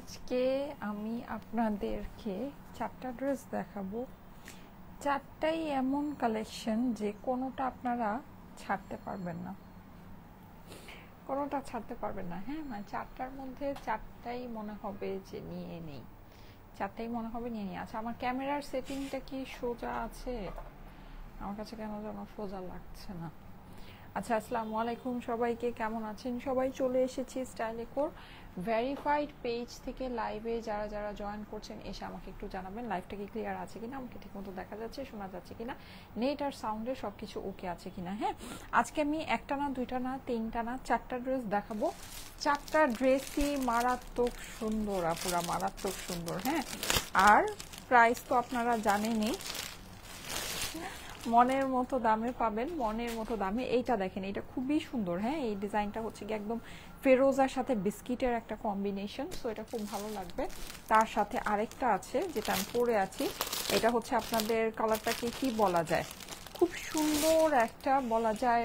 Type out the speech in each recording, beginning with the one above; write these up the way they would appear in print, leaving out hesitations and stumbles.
আজকে আমি আপনাদেরকে চারটা ড্রেস দেখাবো। চারটাই এমন কালেকশন যে কোনোটা আপনারা ছাড়তে পারবেন না, কোনোটা ছাড়তে পারবেন না। হ্যাঁ, মানে চারটার মধ্যে চারটাই মনে হবে যে নিয়ে নেই, চারটাই মনে হবে নিয়ে নিই। আচ্ছা, আমার ক্যামেরার সেটিংটা কি সোজা আছে? আমার কাছে কেন যেন সোজা লাগছে না। আচ্ছা, আসসালামু আলাইকুম সবাইকে, কেমন আছেন সবাই? চলে এসেছি স্টাইলেকোর ভেরিফাইড পেজ থেকে লাইভে। যারা যারা জয়েন করছেন এসে আমাকে একটু জানাবেন লাইভটা কি ক্লিয়ার আছে কিনা, আমাকে ঠিকমতো দেখা যাচ্ছে, শোনা যাচ্ছে কিনা, নেট আর সাউন্ডে সব কিছু ওকে আছে কিনা। হ্যাঁ, আজকে আমি একটা না, দুইটা না, তিনটা না, চারটা ড্রেস দেখাবো। চারটা ড্রেসই মারাত্মক সুন্দর, আপুরা মারাত্মক সুন্দর। হ্যাঁ, আর প্রাইস তো আপনারা জানেনই, মনের মতো দামে পাবেন, মনের মতো দামে। এইটা দেখেন, এটা খুবই সুন্দর। হ্যাঁ, এই ডিজাইনটা হচ্ছে কি একদম ফেরোজার সাথে বিস্কিটের একটা কম্বিনেশন, সো এটা খুব ভালো লাগবে। তার সাথে আরেকটা আছে যেটা আমি পরে আছি, এটা হচ্ছে আপনাদের কালারটাকে কি বলা যায়, খুব সুন্দর একটা বলা যায়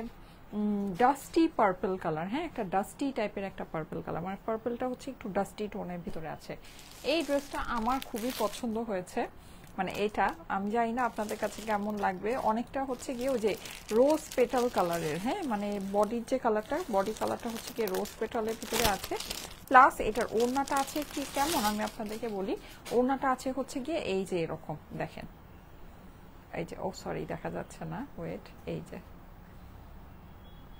ডাস্টি পার্পল কালার। হ্যাঁ, একটা ডাস্টি টাইপের একটা পার্পল কালার, মানে পার্পলটা হচ্ছে একটু ডাস্টি টোনের ভিতরে আছে। এই ড্রেসটা আমার খুবই পছন্দ হয়েছে, মানে এটা আমি জানি না আপনাদের কাছে কেমন লাগবে। অনেকটা হচ্ছে গিয়ে ওই যে রোজ পেটাল কালারের। হ্যাঁ, মানে বডির যে কালারটা, বডি কালারটা হচ্ছে গিয়ে রোজ পেটালের ভিতরে আছে। প্লাস এটার ওড়নাটা আছে কি কেমন আমি আপনাদেরকে বলি। ওড়নাটা আছে হচ্ছে গিয়ে এই যে এরকম দেখেন, এই যে, ও সরি দেখা যাচ্ছে না, ওয়েট, এই যে,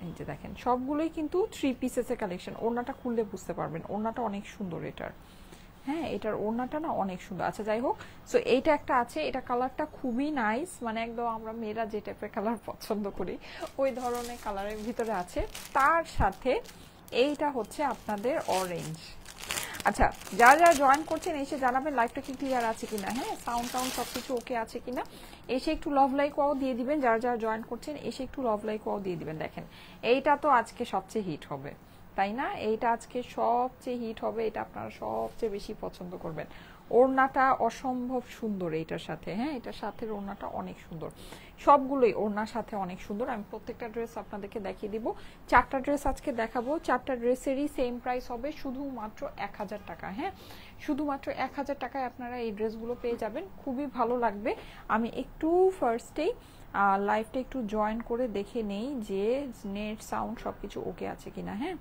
এই যে দেখেন, সবগুলোই কিন্তু 3 পিসেসের কালেকশন। ওড়নাটা খুললে বুঝতে পারবেন, ওড়নাটা অনেক সুন্দর এটার। হ্যাঁ, এটার ওড়নাটা না অনেক সুন্দর। আচ্ছা, যাই হোক, সো এইটা একটা আছে, এটা কালারটা খুবই নাইস, মানে একদম আমরা মেয়েরা যে টাইপের কালার পছন্দ করি ওই ধরনের কালারের ভিতরে আছে। তার সাথে এইটা হচ্ছে আপনাদের অরেঞ্জ। আচ্ছা, যারা যারা জয়েন করছেন এসে জানাবেন লাইভটা কি ক্লিয়ার আছে কিনা। হ্যাঁ, সাউন্ড টাউন্ড সবকিছু ওকে আছে কিনা, এসে একটু লাভ লাইক ওয়াও দিয়ে দিবেন। যারা যারা জয়েন করছেন এসে একটু লাভ লাইক ওয়াও দিয়ে দিবেন। দেখেন, এইটা তো আজকে সবচেয়ে হিট হবে, তাই না? এইটা আজকে সবচেয়ে হিট হবে, এটা আপনারা সবচেয়ে বেশি পছন্দ করবেন। ওড়নাটা অসম্ভব সুন্দর এইটার সাথে। হ্যাঁ, এটার সাথে ওড়নাটা অনেক সুন্দর, সবগুলোই ওড়নার সাথে অনেক সুন্দর। আমি প্রত্যেকটা ড্রেস আপনাদেরকে দেখিয়ে দিব। চারটা ড্রেস আজকে দেখাবো, চারটা ড্রেসেরই সেম প্রাইস হবে, শুধুমাত্র 1000 টাকা। হ্যাঁ, শুধুমাত্র 1000 টাকায় আপনারা এই ড্রেসগুলো পেয়ে যাবেন, খুবই ভালো লাগবে। আমি একটু ফার্স্টেই লাইভটা একটু জয়েন করে দেখে নেই যে নেট সাউন্ড সবকিছু ওকে আছে কিনা। হ্যাঁ,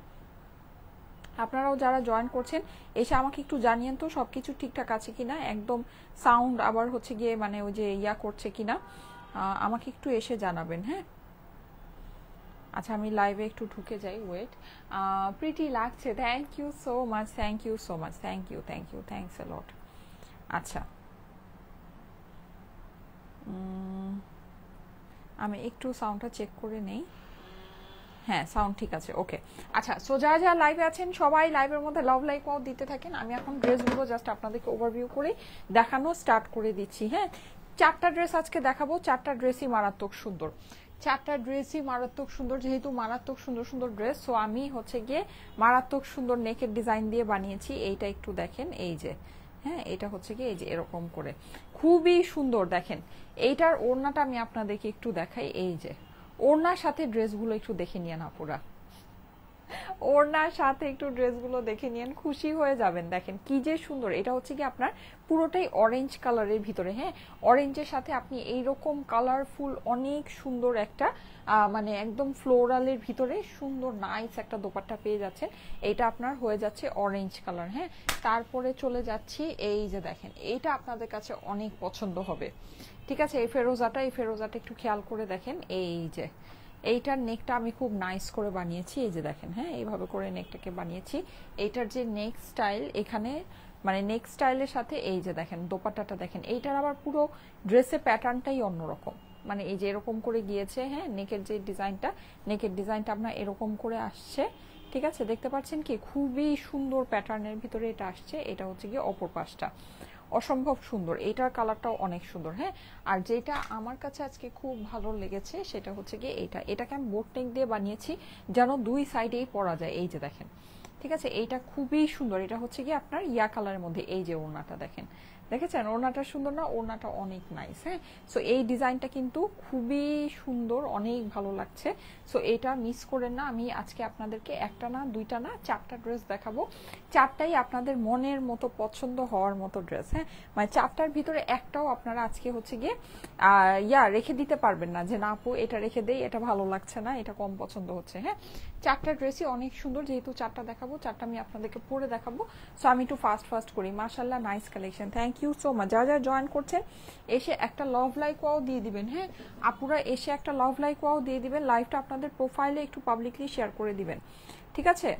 আপনারাও যারা জয়েন করছেন এসে আমাকে একটু জানিয়েন তো সবকিছু ঠিকঠাক আছে কিনা, একদম সাউন্ড আবার হচ্ছে গিয়ে মানে ওই যে ইয়া করছে কিনা, আমাকে একটু এসে জানাবেন। হ্যাঁ, আচ্ছা, আমি লাইভে একটু ঢুকে যাই, ওয়েট। প্রিটি লাগছে, thank you so much, thank you so much, thank you, thank you, thanks a lot. আচ্ছা, আমি একটু সাউন্ডটা চেক করে নেই। হ্যাঁ, সাউন্ড ঠিক আছে, ওকে। আচ্ছা, সো যারা যারা লাইভে আছেন সবাই লাইভের মধ্যে লাভ লাইক ওয়াও দিতে থাকেন। আমি এখন ড্রেসগুলো জাস্ট আপনাদেরকে ওভারভিউ করে দেখানো স্টার্ট করে দিচ্ছি। হ্যাঁ, চারটা ড্রেস আজকে দেখাবো, চারটা ড্রেসই মারাত্মক সুন্দর, চারটা ড্রেসই মারাত্মক সুন্দর। যেহেতু মারাত্মক সুন্দর সুন্দর ড্রেস, সো আমি হচ্ছে গিয়ে মারাত্মক সুন্দর নেকের ডিজাইন দিয়ে বানিয়েছি। এইটা একটু দেখেন, এই যে, হ্যাঁ, এটা হচ্ছে কি এই যে এরকম করে খুবই সুন্দর। দেখেন, এইটার ওড়নাটা আমি আপনাদেরকে একটু দেখাই, এই যে ওড়নার সাথে ড্রেসগুলো একটু দেখে নিয়ে না, পুরা ওড়নার সাথে একটু ড্রেসগুলো দেখে নিয়েন, খুশি হয়ে যাবেন। দেখেন কি যে সুন্দর, এটা হচ্ছে কি আপনার পুরোটাই অরেঞ্জ কালারের ভিতরে। হ্যাঁ, অরেঞ্জের সাথে আপনি এইরকম কালারফুল অনেক সুন্দর একটা মানে একদম ফ্লোরালের ভিতরে সুন্দর নাইস একটা দোপাট্টা পেয়ে যাচ্ছেন। এটা আপনার হয়ে যাচ্ছে অরেঞ্জ কালার। হ্যাঁ, তারপরে চলে যাচ্ছি, এই যে দেখেন, এইটা আপনাদের কাছে অনেক পছন্দ হবে। ঠিক আছে, এই ফেরোজাটা একটু খেয়াল করে দেখেন, এই যে এইটার নেকটা আমি খুব নাইস করে বানিয়েছি। এই যে দেখেন, হ্যাঁ, এইভাবে করে নেকটাকে বানিয়েছি। এইটার যে নেক স্টাইল এখানে, মানে নেক স্টাইলের সাথে এই যে দেখেন দোপাট্টাটা দেখেন, এইটার আবার পুরো ড্রেসের প্যাটার্নটাই অন্যরকম, মানে এই যে এরকম করে গিয়েছে। হ্যাঁ, নেকের যে ডিজাইনটা, নেকের ডিজাইনটা আপনার এরকম করে আসছে। ঠিক আছে, দেখতে পাচ্ছেন কি খুবই সুন্দর প্যাটার্নের ভিতরে এটা আসছে। এটা হচ্ছে গিয়ে অপর পাশটা, অসম্ভব সুন্দর, এইটার কালারটাও অনেক সুন্দর। হ্যাঁ, আর যেটা আমার কাছে আজকে খুব ভালো লেগেছে সেটা হচ্ছে গিয়ে এটাকে আমি বোট নেক দিয়ে বানিয়েছি যেন দুই সাইডেই পরা যায়। এই যে দেখেন, ঠিক আছে, এইটা খুবই সুন্দর। এটা হচ্ছে গিয়ে আপনার ইয়া কালারের মধ্যে, এই যে ওড়নাটা দেখেন, দেখেছেন ওড়নাটা সুন্দর না? ওড়নাটা অনেক নাইস। হ্যাঁ, সো এই ডিজাইনটা কিন্তু খুবই সুন্দর, অনেক ভালো লাগছে। সো এটা মিস করেন না। আমি আজকে আপনাদেরকে একটা না, দুইটা না, 4টা ড্রেস দেখাবো। 4টাই আপনাদের মনের মতো, পছন্দ হওয়ার মতো ড্রেস। হ্যাঁ, মানে 4টার ভিতরে একটাও আপনারা আজকে হচ্ছে গিয়ে রেখে দিতে পারবেন না যে না আপু এটা রেখে দেই, এটা ভালো লাগছে না, এটা কম পছন্দ হচ্ছে। হ্যাঁ, 4টা ড্রেসই অনেক সুন্দর। যেহেতু 4টা দেখাবো, 4টা আমি আপনাদেরকে পরে দেখাবো। সো আমি একটু ফাস্ট করি। মাশাআল্লাহ, nice collection, thank you so much. যারা যারা জয়েন করছেন এসে একটা লাভ লাইক ওয়াও দিয়ে দিবেন। হ্যাঁ আপুরা, এসে একটা লাভ লাইক ওয়াও দিয়ে দিবেন। লাইভটা আপনাদের প্রোফাইলে একটু পাবলিকলি শেয়ার করে দিবেন, ঠিক আছে?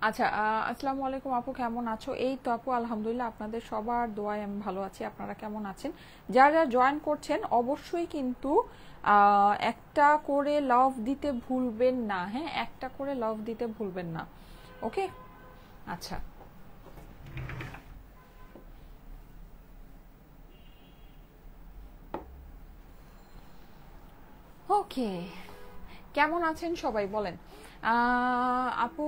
আচ্ছা, আসসালামু আলাইকুম আপু, কেমন আছো? এই তো আপু আলহামদুলিল্লাহ, আপনাদের সবার দোয়ায় আমি ভালো আছি। আপনারা কেমন আছেন? যারা যারা জয়েন করছেন অবশ্যই কিন্তু একটা করে লাভ দিতে ভুলবেন না। হ্যাঁ, একটা করে লাভ দিতে ভুলবেন না। ওকে, আচ্ছা ওকে, কেমন আছেন সবাই বলেন। আপু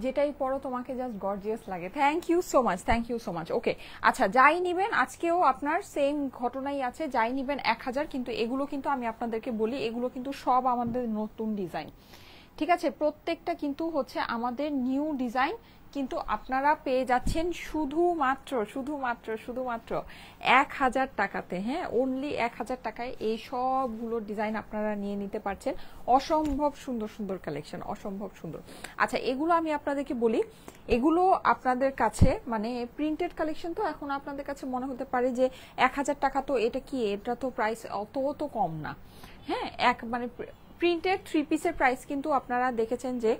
যেটাই পড়ো তোমাকে জাস্ট গর্জিয়াস লাগে। Thank you so much, thank you so much. Okay, আচ্ছা যাই নিবেন, আজকেও আপনার সেম ঘটনাই আছে। যাই নিবেন 1000, কিন্তু এগুলো কিন্তু আমি আপনাদেরকে বলি, এগুলো কিন্তু সব আমাদের নতুন ডিজাইন, ঠিক আছে? প্রত্যেকটা কিন্তু হচ্ছে আমাদের নিউ ডিজাইন, কিন্তু আপনারা পেয়ে যাচ্ছেন শুধুমাত্র 1000 টাকাতে। হ্যাঁ, অনলি 1000 টাকায় এই সবগুলো ডিজাইন আপনারা নিয়ে নিতে পারছেন। অসম্ভব সুন্দর সুন্দর কালেকশন, অসম্ভব সুন্দর। আচ্ছা, এগুলো আমি আপনাদেরকে বলি, এগুলো আপনাদের কাছে মানে প্রিন্টেড কালেকশন, তো এখন আপনাদের কাছে মনে হতে পারে যে 1000 টাকা, তো এটা কি, এটা তো প্রাইস অত তো কম না। হ্যাঁ, মানে প্রিন্টেড 3 পিসের প্রাইস কিন্তু আপনারা দেখেছেন যে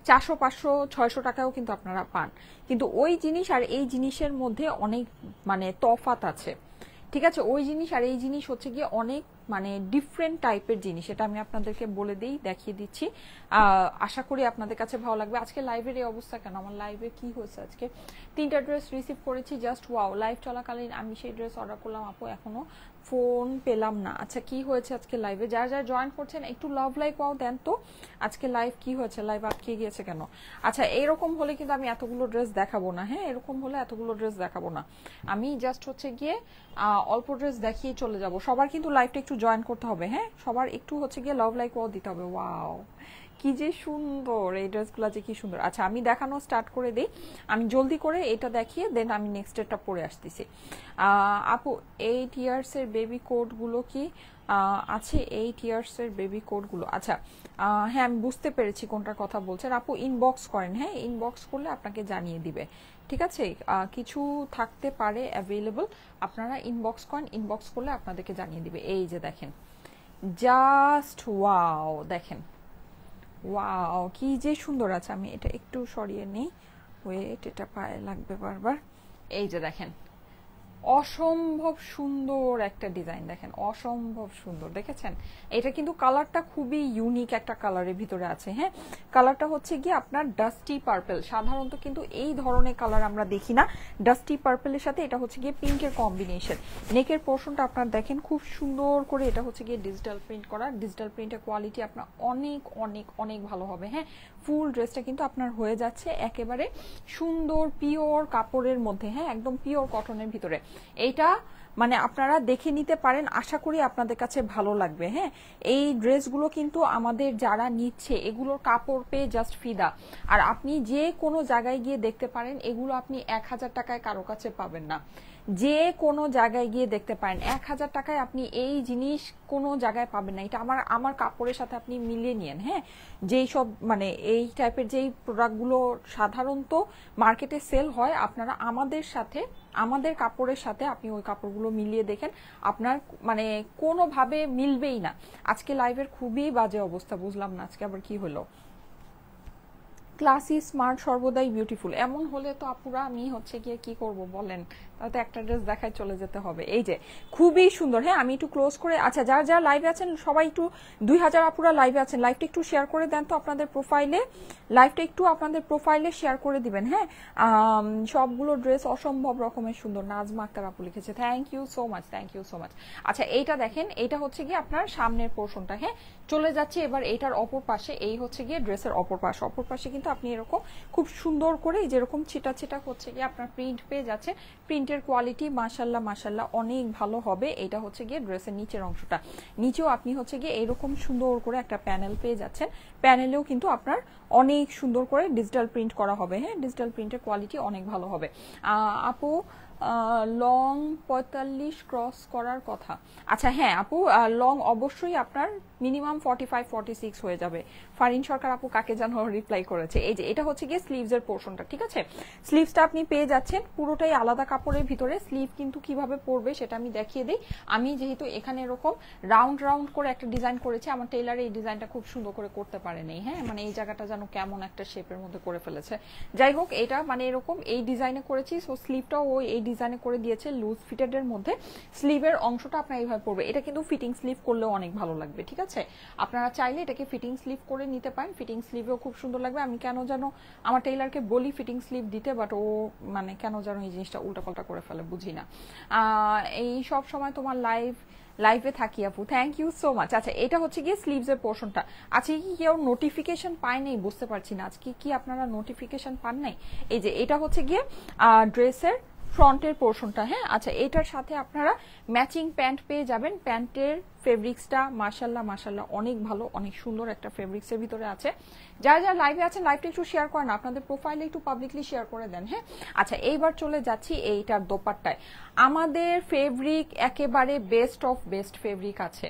400, 500, 600 টাকাও কিন্তু আপনারা পান, কিন্তু ওই জিনিস আর এই জিনিসের মধ্যে অনেক মানে তফাৎ আছে, ঠিক আছে? ওই জিনিস আর এই জিনিস হচ্ছে গিয়ে অনেক মানে ডিফারেন্ট টাইপের জিনিস। এটা আমি আপনাদেরকে বলে দিই, দেখিয়ে দিচ্ছি। আশা করি আপনাদের কাছে ভালো লাগবে। আজকে লাইভের এই অবস্থা কেন? আমার লাইভে কি হয়েছে আজকে? 3টা ড্রেস রিসিভ করেছি, জাস্ট ওয়াও। লাইভ চলাকালীন আমি সেই ড্রেস অর্ডার করলাম, আপু এখনো ফোন পেলাম না। আচ্ছা, কি হয়েছে আজকে লাইভে? যারা যারা জয়েন করছেন একটু লাভ লাইক ওয়াও দেন তো। আজকে লাইভ কি হয়েছে? লাইভ আটকে গিয়েছে কেন? আচ্ছা, এরকম হলে কিন্তু আমি এতগুলো ড্রেস দেখাবো না। হ্যাঁ, এরকম হলে এতগুলো ড্রেস দেখাবো না। আমি জাস্ট হচ্ছে গিয়ে অল্প ড্রেস দেখিয়ে চলে যাব। সবার কিন্তু লাইভটা একটু জয়েন করতে হবে। হ্যাঁ, সবার একটু হচ্ছে গিয়ে লাভ লাইক ওয়াও দিতে হবে। ওয়াও, কি যে সুন্দর এই ড্রেসগুলো, যে কি সুন্দর। আচ্ছা, আমি দেখানো স্টার্ট করে দিই। আমি জলদি করে এটা দেখিয়ে দেন আমি নেক্সট এটা পরে আসতেছি। আপু 8 ইয়ার্সের বেবি কোডগুলো কি আছে? 8 ইয়ার্সের বেবি কোডগুলো, আচ্ছা হ্যাঁ আমি বুঝতে পেরেছি কোনটার কথা বলছেন। আপু ইনবক্স করেন, হ্যাঁ ইনবক্স করলে আপনাকে জানিয়ে দিবে, ঠিক আছে? কিছু থাকতে পারে অ্যাভেলেবল, আপনারা ইনবক্স করেন, ইনবক্স করলে আপনাদেরকে জানিয়ে দিবে। এই যে দেখেন, জাস্ট ওয়াও, দেখেন ওয়াও, কি যে সুন্দর আছে। আমি এটা একটু সরিয়ে নিই, ওয়েট, এটা পায়ে লাগবে বারবার। এই যে দেখেন, অসম্ভব সুন্দর একটা ডিজাইন, দেখেন অসম্ভব সুন্দর, দেখেছেন? এটা কিন্তু কালারটা খুবই ইউনিক একটা কালারের ভিতরে আছে। হ্যাঁ, কালারটা হচ্ছে গিয়ে আপনার ডাস্টি পার্পল। সাধারণত কিন্তু এই ধরনের কালার আমরা দেখি না। ডাস্টি পার্পলের সাথে এটা হচ্ছে গিয়ে পিঙ্কের কম্বিনেশন। নেকের পোর্শনটা আপনার দেখেন খুব সুন্দর করে, এটা হচ্ছে গিয়ে ডিজিটাল প্রিন্ট করা। ডিজিটাল প্রিন্টের কোয়ালিটি আপনার অনেক অনেক অনেক ভালো হবে। হ্যাঁ, ফুল ড্রেসটা কিন্তু আপনার হয়ে যাচ্ছে একেবারে সুন্দর পিওর কাপড়ের মধ্যে। হ্যাঁ, একদম পিওর কটনের ভিতরে। এইটা মানে আপনারা দেখে নিতে পারেন, আশা করি আপনাদের কাছে ভালো লাগবে। হ্যাঁ, এই ড্রেসগুলো কিন্তু আমাদের যারা নিচ্ছে এগুলোর কাপড় পেয়ে জাস্ট ফিদা। আর আপনি যে কোনো জায়গায় গিয়ে দেখতে পারেন, এগুলো আপনি 1000 টাকায় কারো কাছে পাবেন না। যে কোনো জায়গায় গিয়ে দেখতে পারেন 1000 টাকায় আপনি এই জিনিস কোনো জায়গায় পাবেন না। এটা আমার কাপড়ের সাথে আপনি মিলিয়ে নিন। হ্যাঁ, যেই সব মানে এই টাইপের যেই প্রোডাক্টগুলো সাধারণত মার্কেটে সেল হয়, আপনারা আমাদের সাথে, আমাদের কাপড়ের সাথে আপনি ওই কাপড়গুলো মিলিয়ে দেখেন, আপনার মানে কোনোভাবে মিলবেই না। আজকে লাইভের খুবই বাজে অবস্থা, বুঝলাম না আজকে আবার কি হলো। ক্লাসি স্মার্ট সর্বদাই বিউটিফুল, এমন হলে তো আপুরা আমি হচ্ছে গিয়ে কি করব বলেন? তাহলে একটা ড্রেস দেখায় চলে যেতে হবে। এই যে খুবই সুন্দর। হ্যাঁ, আমি একটু ক্লোজ করে, আচ্ছা যারা যারা লাইভে আছেন সবাই একটু 2000 আপুরা লাইভে আছেন, লাইভটা একটু শেয়ার করে দেন তো আপনাদের প্রোফাইলে, লাইভটা একটু আপনাদের প্রোফাইলে শেয়ার করে দিবেন। হ্যাঁ, সবগুলো ড্রেস অসম্ভব রকমের সুন্দর। নাজমা আক্তার আপু লিখেছে, thank you so much, thank you so much. আচ্ছা, এইটা দেখেন, এটা হচ্ছে গিয়ে আপনার সামনের পোর্শনটা। হ্যাঁ, চলে যাচ্ছে এবার এইটার অপর পাশে। এই হচ্ছে গিয়ে ড্রেসের অপর পাশ। অপর পাশে কিন্তু আপনি এরকম খুব সুন্দর করে যেরকম ছিটা ছিটা হচ্ছে গিয়ে আপনার প্রিন্ট পেয়ে যাচ্ছে। প্রিন্টের প্রিন্টের কোয়ালিটি মাশাল্লাহ মাশাল্লাহ অনেক ভালো হবে। এটা হচ্ছে গিয়ে ড্রেসের নিচের অংশটা, নিচেও আপনি হচ্ছে গিয়ে এরকম সুন্দর করে একটা প্যানেল পেয়ে যাচ্ছেন। প্যানেলেও কিন্তু আপনার অনেক সুন্দর করে ডিজিটাল প্রিন্ট করা হবে। হ্যাঁ, ডিজিটাল প্রিন্টের কোয়ালিটি অনেক ভালো হবে। আপু লং 45 ক্রস করার কথা। আচ্ছা হ্যাঁ আপু, লং অবশ্যই আপনার মিনিমাম 45 46 হয়ে যাবে। ফারিন সরকার আপু কাকে যেন রিপ্লাই করেছে। এই যে এটা হচ্ছে গিয়ে স্লিভসের পোর্শনটা, ঠিক আছে? স্লিভসটা আপনি পেয়ে যাচ্ছেন পুরোটাই আলাদা কাপড়ের ভিতরে। স্লিভ কিন্তু কিভাবে পরবে সেটা আমি দেখিয়ে দিই। আমি যেহেতু এখানে এরকম রাউন্ড রাউন্ড করে একটা ডিজাইন করেছি, আমার টেইলার এই ডিজাইনটা খুব সুন্দর করে করতে পারেনি। হ্যাঁ, মানে এই জায়গাটা যেন কেমন একটা শেপের মধ্যে করে ফেলেছে। যাই হোক, এটা মানে এরকম এই ডিজাইনে করেছি, সো স্লিভটাও ওই এই ডিজাইনে করে দিয়েছে লুজ ফিটেড এর মধ্যে। স্লিভের অংশটা আপনার এইভাবে পড়বে। এটা কিন্তু ফিটিং স্লিভ করলেও অনেক ভালো লাগবে, ঠিক আছে? আপনারা চাইলে এটাকে ফিটিং স্লিভ করে নিতে পারেন, ফিটিং স্লিভেও খুব সুন্দর লাগবে। আমি কেন যেন আমার টেইলারকে বলি ফিটিং স্লিভ দিতে, বাট ও মানে কেন যেন এই জিনিসটা উল্টাপাল্টা করে ফেলে, বুঝি না। এই সব সময় তোমার লাইভে থাকি আপু, থ্যাংক ইউ সো মাচ। আচ্ছা, এটা হচ্ছে গিয়ে স্লিভসের পোর্শনটা। আজকে কি কেউ নোটিফিকেশন পায় নাই বুঝতে পারছি না, আজকে কি আপনারা নোটিফিকেশন পান নাই? এই যে এটা হচ্ছে গিয়ে ড্রেসের ফ্রন্টের পোর্শনটা। হ্যাঁ, আচ্ছা, এটার সাথে আপনারা ম্যাচিং প্যান্ট পেয়ে যাবেন। প্যান্টের ফেব্রিক্সটা মাশাল্লাহ মাশাল্লাহ অনেক ভালো, অনেক সুন্দর একটা ফেব্রিক্সের ভিতরে আছে। যারা যারা লাইভে আছেন লাইভটা একটু শেয়ার করেন, আপনাদের প্রোফাইলে একটু পাবলিকলি শেয়ার করে দেন। হ্যাঁ, আচ্ছা, এইবার চলে যাচ্ছি এইটার দোপাট্টায়। আমাদের ফেব্রিক একেবারে বেস্ট অফ বেস্ট ফেব্রিক আছে,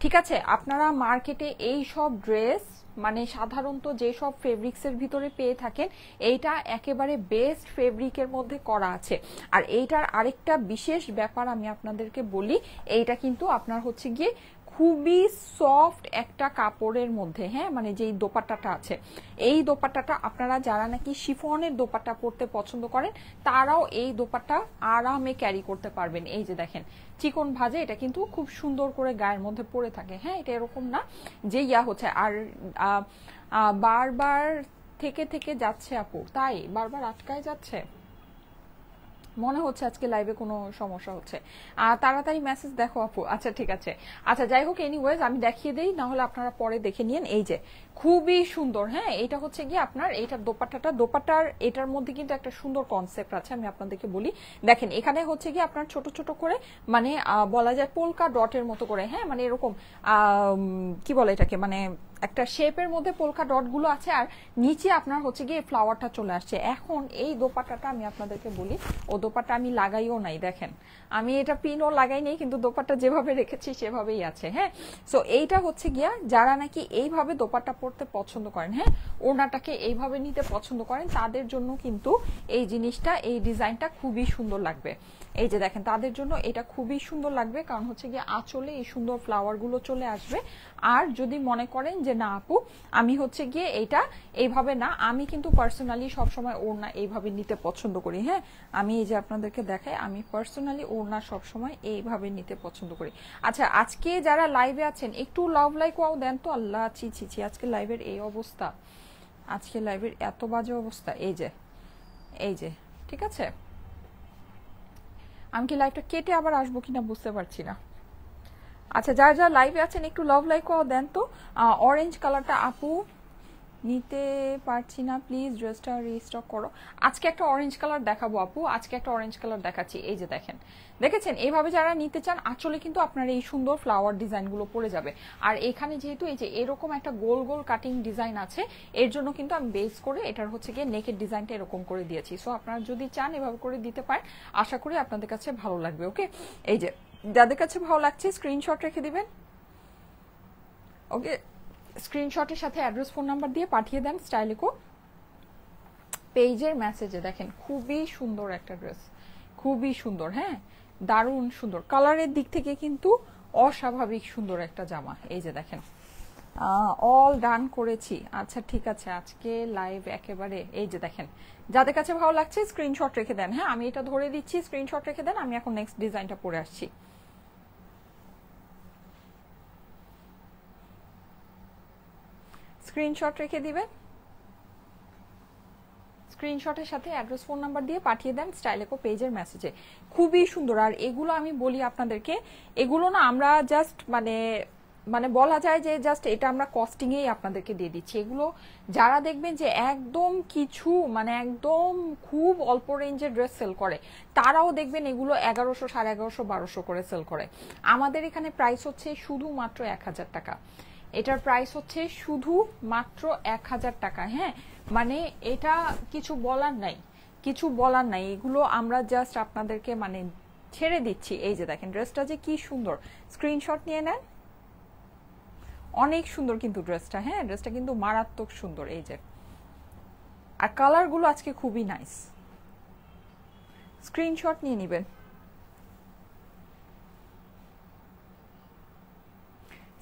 ঠিক আছে? আপনারা মার্কেটে এই সব ড্রেস মানে সাধারণত যেসব ফেব্রিক্সের ভিতরে পেয়ে থাকেন, এইটা একেবারে বেস্ট ফেব্রিকের মধ্যে করা আছে। আর এইটার আরেকটা বিশেষ ব্যাপার আমি আপনাদেরকে বলি, এইটা কিন্তু আপনার হচ্ছে গিয়ে খুবই সফট একটা কাপড়ের মধ্যে। হ্যাঁ, মানে যেই দোপাট্টাটা আছে, এই দোপাট্টাটা আপনারা যারা নাকি শিফনের দোপাট্টা পরতে পছন্দ করেন তারাও এই দোপাট্টা আরামে ক্যারি করতে পারবেন। এই যে দেখেন চিকন ভাজে, এটা কিন্তু খুব সুন্দর করে গায়ের মধ্যে পরে থাকে। হ্যাঁ, এটা এরকম না যে ইয়া হচ্ছে আর বারবার থেকে থেকে যাচ্ছে আপু, তাই বারবার আটকায় যাচ্ছে মনে হচ্ছে। আজকে লাইভে কোনো সমস্যা হচ্ছে, তাড়াতাড়ি মেসেজ দেখো আপু। আচ্ছা ঠিক আছে, আচ্ছা যাই হোক, এনিওয়েজ আমি দেখিয়ে দেই, না হলে আপনারা পরে দেখে নিন। এই যে খুবই সুন্দর। হ্যাঁ, এটা হচ্ছে গিয়ে আপনার এইটার দোপাট্টার এটার মধ্যে কিন্তু একটা সুন্দর কনসেপ্ট আছে, আমি আপনাদেরকে বলি। দেখেন এখানে হচ্ছে গিয়ে আপনার ছোট ছোট করে মানে বলা যায় পোলকা ডটের মতো করে। হ্যাঁ, মানে এরকম কি বলে এটাকে, মানে একটা শেপের মধ্যে পোলকা ডট গুলো আছে, আর নিচে আপনার হচ্ছে গিয়ে ফ্লাওয়ারটা চলে আসছে। এখন এই দোপাট্টাটা আমি আপনাদেরকে বলি, ও দোপাট্টা আমি লাগাইও নাই, দেখেন আমি এটা পিনও লাগাই নেই, কিন্তু দোপাট্টা যেভাবে রেখেছি সেভাবেই আছে। হ্যাঁ, সো এইটা হচ্ছে গিয়া যারা নাকি এইভাবে দোপাট্টা পরতে পছন্দ করেন, হ্যাঁ ওনাটাকে এইভাবে নিতে পছন্দ করেন, তাদের জন্য কিন্তু এই জিনিসটা, এই ডিজাইনটা খুবই সুন্দর লাগবে। এই যে দেখেন তাদের জন্য এটা খুবই সুন্দর লাগবে, কারণ হচ্ছে গিয়ে আঁচলে এই সুন্দর ফ্লাওয়ার গুলো চলে আসবে। আর যদি মনে করেন যে না আপু আমি হচ্ছে গিয়ে এইটা এইভাবে না, আমি কিন্তু পার্সোনালি সবসময় ওড়না এইভাবে নিতে পছন্দ করি। হ্যাঁ, আমি এই যে আপনাদেরকে দেখাই, আমি পার্সোনালি ওড়না সবসময় এইভাবে নিতে পছন্দ করি। আচ্ছা, আজকে যারা লাইভে আছেন একটু লাভ লাইক ওয়াও দেন তো। আল্লাহ ছি ছি ছি, আজকে লাইভের এই অবস্থা, আজকে লাইভের এত বাজে অবস্থা। এই যে ঠিক আছে, আমি কি লাইভটা কেটে আবার আসবো কিনা বুঝতে পারছি না। আচ্ছা, যারা যারা লাইভে আছেন একটু লাভ লাইক দেন তো। অরেঞ্জ কালারটা আপু নিতে পারছি না, প্লিজ ড্রেসটা রিস্টক করো। আজকে একটা অরেঞ্জ কালার দেখাবো আপু, আজকে একটা অরেঞ্জ কালার দেখাচ্ছি। এই যে দেখেন, দেখেছেন এইভাবে যারা নিতে চান আসলে কিন্তু আপনার এই সুন্দর ফ্লাওয়ার ডিজাইনগুলো পড়ে যাবে। আর এখানে যেহেতু এই যে এরকম একটা গোল গোল কাটিং ডিজাইন আছে, এর জন্য কিন্তু আমি বেস করে এটার হচ্ছে গিয়ে নেকের ডিজাইনটা এরকম করে দিয়েছি। সো আপনারা যদি চান এভাবে করে দিতে পারেন, আশা করি আপনাদের কাছে ভালো লাগবে। ওকে, এই যে যাদের কাছে ভালো লাগছে স্ক্রিনশট রেখে দিবেন। ওকে, স্ক্রিনশটের সাথে অ্যাড্রেস ফোন নাম্বার দিয়ে পাঠিয়ে দেন স্টাইলিকো পেজের মেসেজে। দেখেন খুবই সুন্দর একটা ড্রেস, খুবই সুন্দর। হ্যাঁ, দারুণ সুন্দর, কালারের দিক থেকে কিন্তু অস্বাভাবিক সুন্দর একটা জামা। এই যে দেখেন অল ডান করেছি। আচ্ছা ঠিক আছে, আজকে লাইভ একেবারে এই যে দেখেন, যাদের কাছে ভালো লাগছে স্ক্রিনশট রেখে দেন। হ্যাঁ, আমি এটা ধরে দিচ্ছি, স্ক্রিনশট রেখে দেন, আমি এখন নেক্সট ডিজাইনটা পরে আসছি। স্ক্রিনশট রেখে দিবেন, স্ক্রিনশটের সাথে অ্যাড্রেস ফোন নাম্বার দিয়ে পাঠিয়ে দেন স্টাইলেকো পেজের মেসেজে। খুবই সুন্দর। আর এগুলো আমি বলি আপনাদেরকে, এগুলো না আমরা জাস্ট মানে মানে বলা যায় যে জাস্ট এটা আমরা কস্টিংয়েই আপনাদেরকে দিয়ে দিচ্ছি। এগুলো যারা দেখবেন যে একদম কিছু মানে একদম খুব অল্প রেঞ্জের ড্রেস সেল করে, তারাও দেখবেন এগুলো 1100, 1150, 1200 করে সেল করে। আমাদের এখানে প্রাইস হচ্ছে শুধুমাত্র 1000 টাকা। এটার প্রাইস হচ্ছে শুধু মাত্র 1000 টাকা। হ্যাঁ, মানে এটা কিছু বলার নাই, কিছু বলার নাই। এগুলো আমরা জাস্ট আপনাদেরকে মানে ছেড়ে দিচ্ছি। এই যে দেখেন ড্রেসটা যে কি সুন্দর, স্ক্রিনশট নিয়ে নেন। অনেক সুন্দর কিন্তু ড্রেসটা, হ্যাঁ ড্রেসটা কিন্তু মারাত্মক সুন্দর। এই যে আর কালারগুলো আজকে খুবই নাইস, স্ক্রিনশট নিয়ে নেবেন।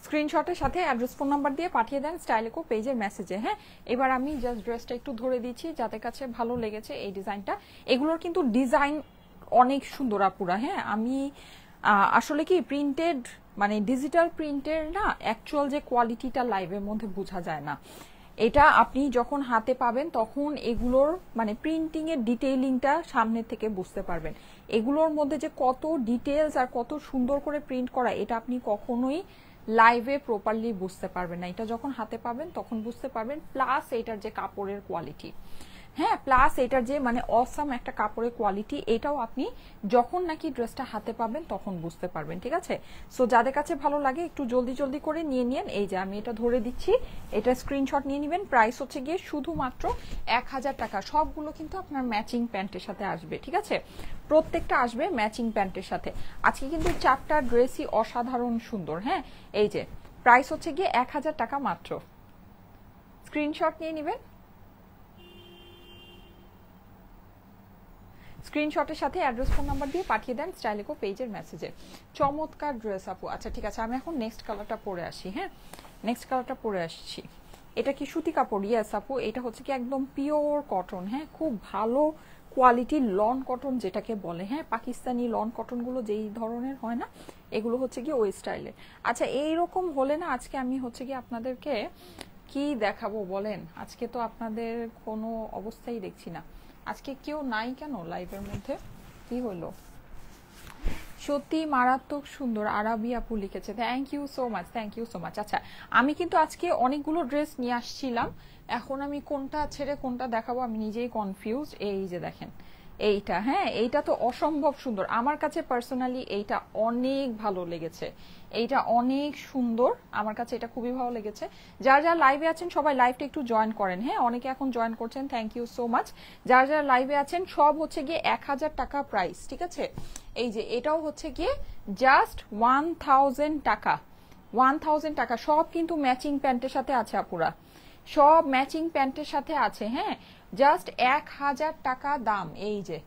স্ক্রিনশটের সাথে অ্যাড্রেস ফোন নাম্বার দিয়ে পাঠিয়ে দেন স্টাইলেকো পেজের মেসেজে। হ্যাঁ, এবার আমি জাস্ট ড্রেসটা একটু ধরে দিচ্ছি যাদের কাছে ভালো লেগেছে এই ডিজাইনটা। এগুলোর কিন্তু ডিজাইন অনেক সুন্দর আপুরা। হ্যাঁ, আমি আসলে কি প্রিন্টেড মানে ডিজিটাল প্রিন্টের না অ্যাকচুয়াল যে কোয়ালিটিটা লাইভের মধ্যে বোঝা যায় না। এটা আপনি যখন হাতে পাবেন তখন এগুলোর মানে প্রিন্টিং এর ডিটেইলিংটা সামনে থেকে বুঝতে পারবেন। এগুলোর মধ্যে যে কত ডিটেলস আর কত সুন্দর করে প্রিন্ট করা, এটা আপনি কখনোই লাইভে প্রপারলি বুঝতে পারবেন না। এটা যখন হাতে পাবেন তখন বুঝতে পারবেন। প্লাস এটার যে কাপড়ের কোয়ালিটি, হ্যাঁ প্লাস এটার যে মানে অসাম একটা কাপড়ের কোয়ালিটি, এটাও আপনি যখন নাকি ড্রেসটা হাতে পাবেন তখন বুঝতে পারবেন। ঠিক আছে, সো যাদের কাছে ভালো লাগে একটু জলদি জলদি করে নিয়ে নিন। এই যে আমি এটা ধরে দিচ্ছি, এটা স্ক্রিনশট নিয়ে নেবেন। প্রাইস হচ্ছে গিয়ে শুধুমাত্র 1000 টাকা। সবগুলো কিন্তু আপনার ম্যাচিং প্যান্টের সাথে আসবে। ঠিক আছে, প্রত্যেকটা আসবে ম্যাচিং প্যান্টের সাথে। আজকে কিন্তু 4টা ড্রেসই অসাধারণ সুন্দর। হ্যাঁ, এই যে প্রাইস হচ্ছে গিয়ে 1000 টাকা মাত্র। স্ক্রিনশট নিয়ে নেবেন। স্ক্রিনশটের সাথে অ্যাড্রেস ফোন নাম্বার দিয়ে পাঠিয়ে দেন স্টাইলেকো পেজের মেসেজে। চমৎকার ড্রেস আপু। আচ্ছা ঠিক আছে, আমি এখন নেক্সট কালারটা পরে আসি। হ্যাঁ, নেক্সট কালারটা পরে আসছি। এটা কি সুতি কাপড়? ইয়েস আপু, এটা হচ্ছে কি একদম পিওর কটন। হ্যাঁ, খুব ভালো কোয়ালিটির লন কটন যেটাকে বলে। হ্যাঁ, পাকিস্তানি লন কটনগুলো যেই ধরনের হয় না, এগুলো হচ্ছে কি ওই স্টাইলের। আচ্ছা, এইরকম হলে না আজকে আমি হচ্ছে কি আপনাদেরকে কি দেখাবো বলেন? আজকে তো আপনাদের কোনো অবস্থাই দেখছি না। আজকে কেউ নাই কেন লাইভের মধ্যে? কি হলো? সত্যি মারাত্মক সুন্দর, আরাবি আপু লিখেছে। Thank you so much, thank you so much. আচ্ছা, আমি কিন্তু আজকে অনেকগুলো ড্রেস নিয়ে আসছিলাম, এখন আমি কোনটা ছেড়ে কোনটা দেখাবো আমি নিজেই কনফিউজ। এই যে দেখেন এইটা, হ্যাঁ এইটা তো অসম্ভব সুন্দর। আমার কাছে পার্সোনালি এইটা অনেক ভালো লেগেছে, এইটা অনেক সুন্দর, আমার কাছে এটা খুবই ভালো লেগেছে। যারা যারা লাইভে আছেন সবাই লাইভটা একটু জয়েন করেন। হ্যাঁ, অনেকে এখন জয়েন করছেন, থ্যাংক ইউ সো মাচ। যারা যারা লাইভে আছেন সব হচ্ছে গিয়ে 1000 টাকা প্রাইস। ঠিক আছে, এই যে এটাও হচ্ছে গিয়ে জাস্ট 1000 টাকা, 1000 টাকা। সব কিন্তু ম্যাচিং প্যান্টের সাথে আছে আপুরা, সব ম্যাচিং প্যান্টের সাথে আছে। হ্যাঁ, জাস্ট 1000 টাকা দাম। এই যে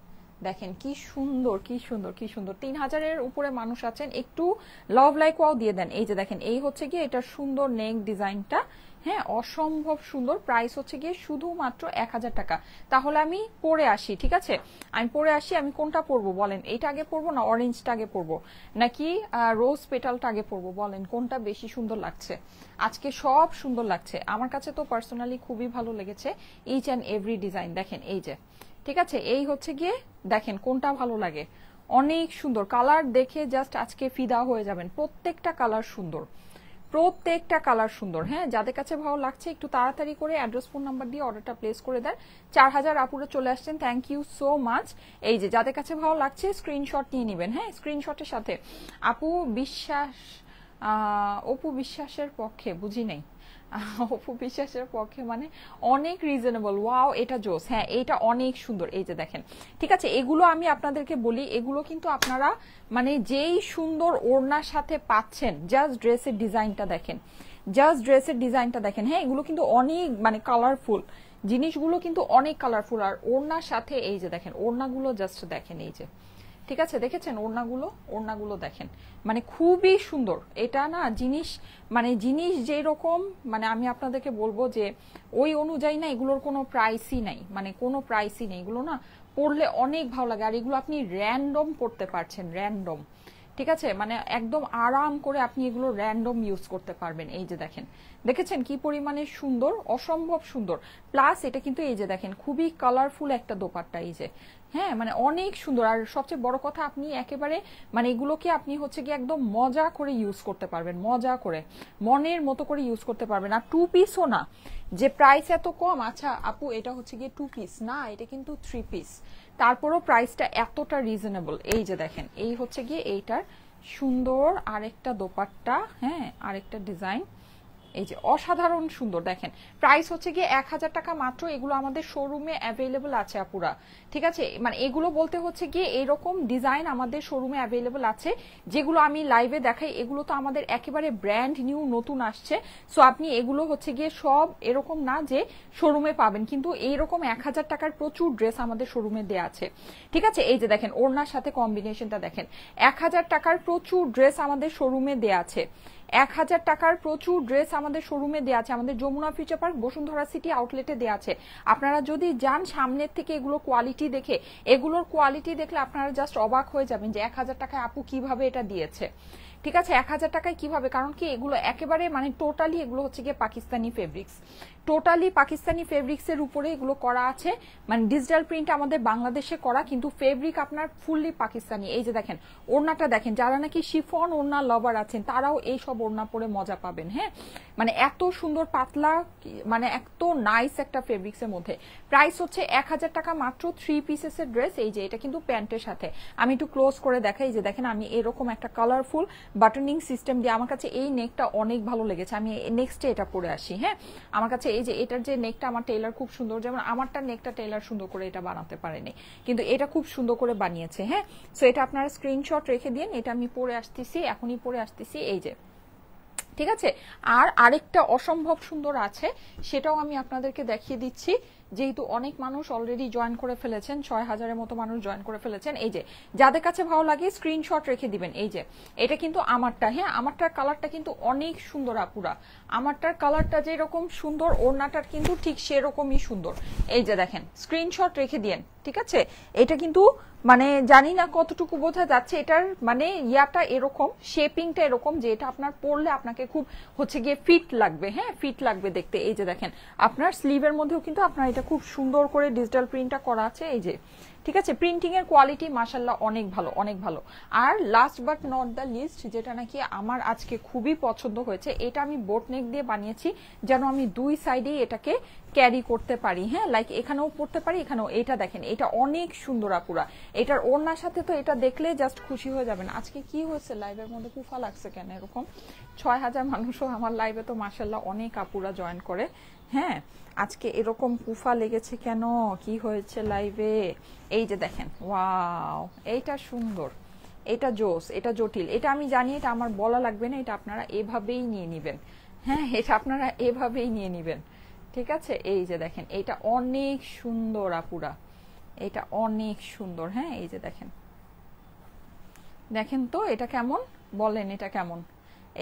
দেখেন কি সুন্দর, কি সুন্দর, কি সুন্দর। 3000-এর উপরে মানুষ আছেন, একটু লাভ লাইক ওয়াও দিয়ে দেন। এই যে দেখেন এই হচ্ছে গিয়ে এটা সুন্দর নেক ডিজাইনটা। হ্যাঁ, অসম্ভব সুন্দর। প্রাইস হচ্ছে গিয়ে শুধুমাত্র 1000 টাকা। তাহলে আমি পরে আসি। ঠিক আছে, আমি পরে আসি। আমি কোনটা পরবো বলেন? এইটা আগে পরবো না অরেঞ্জটা আগে পরবো, নাকি রোজ পেটালটা আগে পরবো? বলেন কোনটা বেশি সুন্দর লাগছে? আজকে সব সুন্দর লাগছে আমার কাছে তো পার্সোনালি খুবই ভালো লেগেছে ইচ অ্যান্ড এভরি ডিজাইন। দেখেন এই যে, ঠিক আছে, এই হচ্ছে গিয়ে দেখেন কোনটা ভালো লাগে। অনেক সুন্দর কালার, দেখে জাস্ট আজকে ফিদা হয়ে যাবেন। প্রত্যেকটা কালার সুন্দর, প্রত্যেকটা কালার সুন্দর। হ্যাঁ, যাদের কাছে ভালো লাগছে একটু তাড়াতাড়ি করে অ্যাড্রেস ফোন নাম্বার দিয়ে অর্ডারটা প্লেস করে দেন। 4000 আপুরে চলে আসছেন, থ্যাংক ইউ সো মাচ। এই যে যাদের কাছে ভালো লাগছে স্ক্রিনশট নিয়ে নেবেন। হ্যাঁ, স্ক্রিনশটের সাথে আপু বিশ্বাস, অপু বিশ্বাসের পক্ষে বুঝি নাই, অপু বিশ্বাসের পক্ষে মানে অনেক রিজনেবল। ওয়াও, এটা জোস। হ্যাঁ, এইটা অনেক সুন্দর। এই যে দেখেন, ঠিক আছে, এগুলো আমি আপনাদেরকে বলি, এগুলো কিন্তু আপনারা মানে যেই সুন্দর ওড়নার সাথে পাচ্ছেন, জাস্ট ড্রেসের ডিজাইনটা দেখেন, জাস্ট ড্রেসের ডিজাইনটা দেখেন। হ্যাঁ, এগুলো কিন্তু অনেক মানে কালারফুল জিনিসগুলো, কিন্তু অনেক কালারফুল। আর ওড়নার সাথে এই যে দেখেন ওড়নাগুলো জাস্ট দেখেন। এই যে, ঠিক আছে, দেখেছেন ওড়নাগুলো, ওড়নাগুলো দেখেন, মানে খুবই সুন্দর। এটা না জিনিস মানে জিনিস যেই রকম মানে আমি আপনাদেরকে বলবো যে ওই অনুযায়ী না এগুলোর কোনো প্রাইসই নাই, মানে কোনো প্রাইসই নেই। এগুলো না পড়লে অনেক ভালো লাগে। আর এগুলো আপনি র্যান্ডম পড়তে পারছেন, র্যান্ডম ঠিক আছে, মানে একদম আরাম করে আপনি এগুলো র্যান্ডম ইউজ করতে পারবেন। এই যে দেখেন, দেখেছেন কি পরিমাণে সুন্দর, অসম্ভব সুন্দর। প্লাস এটা কিন্তু এই যে দেখেন খুবই কালারফুল একটা দোপাট্টা, এই যে হ্যাঁ মানে অনেক সুন্দর। আর সবচেয়ে বড় কথা আপনি একেবারে মানে এগুলোকে আপনি হচ্ছে কি একদম মজা করে ইউজ করতে পারবেন, মজা করে মনের মতো করে ইউজ করতে পারবেন। আর 2 পিসও না, যে প্রাইস এত কম। আচ্ছা আপু এটা হচ্ছে গিয়ে 2 পিস না, এটা কিন্তু 3 পিস, তারপরও প্রাইসটা এতটা রিজনেবল। এই যে দেখেন এই হচ্ছে গিয়ে এইটার সুন্দর আরেকটা দোপাট্টা, হ্যাঁ আরেকটা ডিজাইন, এই যে অসাধারণ সুন্দর। দেখেন প্রাইস হচ্ছে গিয়ে 1000 টাকা মাত্র। এগুলো আমাদের শোরুমে অ্যাভেলেবল আছে আপুরা, ঠিক আছে। মানে এগুলো বলতে হচ্ছে গিয়ে এরকম ডিজাইন আমাদের শোরুমে অ্যাভেলেবল আছে, যেগুলো আমি লাইভে দেখাই। এগুলো তো আমাদের একেবারে ব্র্যান্ড নিউ নতুন আসছে। সো আপনি এগুলো হচ্ছে গিয়ে সব এরকম না যে শোরুমে পাবেন, কিন্তু এইরকম 1000 টাকার প্রচুর ড্রেস আমাদের শোরুমে দেয়া আছে, ঠিক আছে। এই যে দেখেন ওড়নার সাথে কম্বিনেশনটা দেখেন, 1000 টাকার প্রচুর ড্রেস আমাদের শোরুমে দেয়া আছে। 1000 টাকার প্রচুর ড্রেস আমাদের শোরুমে দেওয়া আছে, আমাদের Jamuna future park Bashundhara city আউটলেটে দেওয়া আছে। আপনারা যদি যান সামনের থেকে এগুলো কোয়ালিটি দেখে, এগুলোর কোয়ালিটি দেখলে আপনারা জাস্ট অবাক হয়ে যাবেন যে 1000 টাকায় আপু কিভাবে এটা দিয়েছে, ঠিক আছে। 1000 টাকায় কিভাবে, কারণ কি এগুলো একেবারে মানে টোটালি এগুলো হচ্ছে গিয়ে Pakistani fabrics, totally Pakistani fabrics এর উপরে এগুলো করা আছে। মানে ডিজিটাল প্রিন্ট আমাদের বাংলাদেশে করা, কিন্তু ফেব্রিক আপনার ফুললি পাকিস্তানি। এই যে দেখেন ওড়নাটা দেখেন, যারা নাকি শিফন ওড়না লাভার আছেন তারাও এই সব ওড়না পরে মজা পাবেন। হ্যাঁ মানে এত সুন্দর পাতলা, মানে এত নাইস একটা ফেব্রিক্স এর মধ্যে। প্রাইস হচ্ছে 1000 টাকা মাত্র, 3 পিসেস এর ড্রেস। এই যে এটা কিন্তু প্যান্টের সাথে, আমি একটু ক্লোজ করে দেখাই। এই যে দেখেন আমি এরকম একটা কালারফুল বাটনিং সিস্টেম দিয়ে, আমার কাছে এই নেকটা অনেক ভালো লেগেছে, আমি নেক্সটে এটা পরে আসি। হ্যাঁ আমার কাছে এই যে এটার যে নেকটা আমার টেইলার খুব সুন্দর, যেমন আমারটা নেকটা টেইলার সুন্দর করে এটা বানাতে পারেনি, কিন্তু এটা খুব সুন্দর করে বানিয়েছে। হ্যাঁ সো এটা আপনারা স্ক্রিনশট রেখে দিন, এটা আমি পরে আসতেছি, এখনই পরে আসতেছি। এই যে ঠিক আছে। আর আরেকটা অসম্ভব সুন্দর আছে, সেটাও আমি আপনাদেরকে দেখিয়ে দিচ্ছি, যেহেতু অনেক মানুষ অলরেডি জয়েন করে ফেলেছেন, 6000-এর মতো মানুষ জয়েন করে ফেলেছেন। এই যে যাদের কাছে ভালো লাগে স্ক্রিনশট রেখে দিবেন। এই যে এটা কিন্তু আমারটা, হ্যাঁ আমারটার কালারটা কিন্তু অনেক সুন্দর আপুরা, আমারটার কালারটা যেরকম সুন্দর ওড়নাটার কিন্তু ঠিক সেরকমই সুন্দর। এই যে দেখেন স্ক্রিনশট রেখে দিয়েন, ঠিক আছে। এটা কিন্তু মানে জানি না কতটুকু বোঝা যাচ্ছে, এটার মানে ইয়াটা এরকম, শেপিংটা এরকম যে এটা আপনার পরলে আপনাকে খুব হচ্ছে গিয়ে ফিট লাগবে, হ্যাঁ ফিট লাগবে দেখতে। এই যে দেখেন আপনার স্লিভের মধ্যেও কিন্তু আপনার এটা খুব সুন্দর করে ডিজিটাল প্রিন্টটা করা আছে। এই যে ঠিক আছে, প্রিন্টিং এর কোয়ালিটি মাশাআল্লাহ অনেক ভালো, অনেক ভালো। আর last but not the least, যেটা নাকি আমার আজকে খুবই পছন্দ হয়েছে, এটা আমি বোট নেক দিয়ে বানিয়েছি যেন আমি দুই সাইডেই এটাকে ক্যারি করতে পারি। হ্যাঁ লাইক এখানেও পড়তে পারি, এখানেও। এটা দেখেন এটা অনেক সুন্দর আপুরা, এটার ওড়নার সাথে তো এটা দেখলে জাস্ট খুশি হয়ে যাবেন। আজকে কি হয়েছে লাইভের মধ্যে কুফা লাগছে কেন এরকম? 6000 মানুষও আমার লাইভে তো মাশাআল্লাহ অনেক আপুরা জয়েন করে। হ্যাঁ আজকে এরকম কুফা লেগেছে কেন, কি হয়েছে লাইভে? এই যে দেখেন ওয়াও, এইটা সুন্দর, এটা জোস, এটা জটিল, এটা আমি জানি, এটা আমার বলা লাগবে না, এটা আপনারা এভাবেই নিয়ে নিবেন। হ্যাঁ এটা আপনারা এভাবেই নিয়ে নিবেন, ঠিক আছে। এই যে দেখেন এটা অনেক সুন্দর আপুরা, এটা অনেক সুন্দর। হ্যাঁ এই যে দেখেন, দেখেন তো এটা কেমন, বলেন এটা কেমন?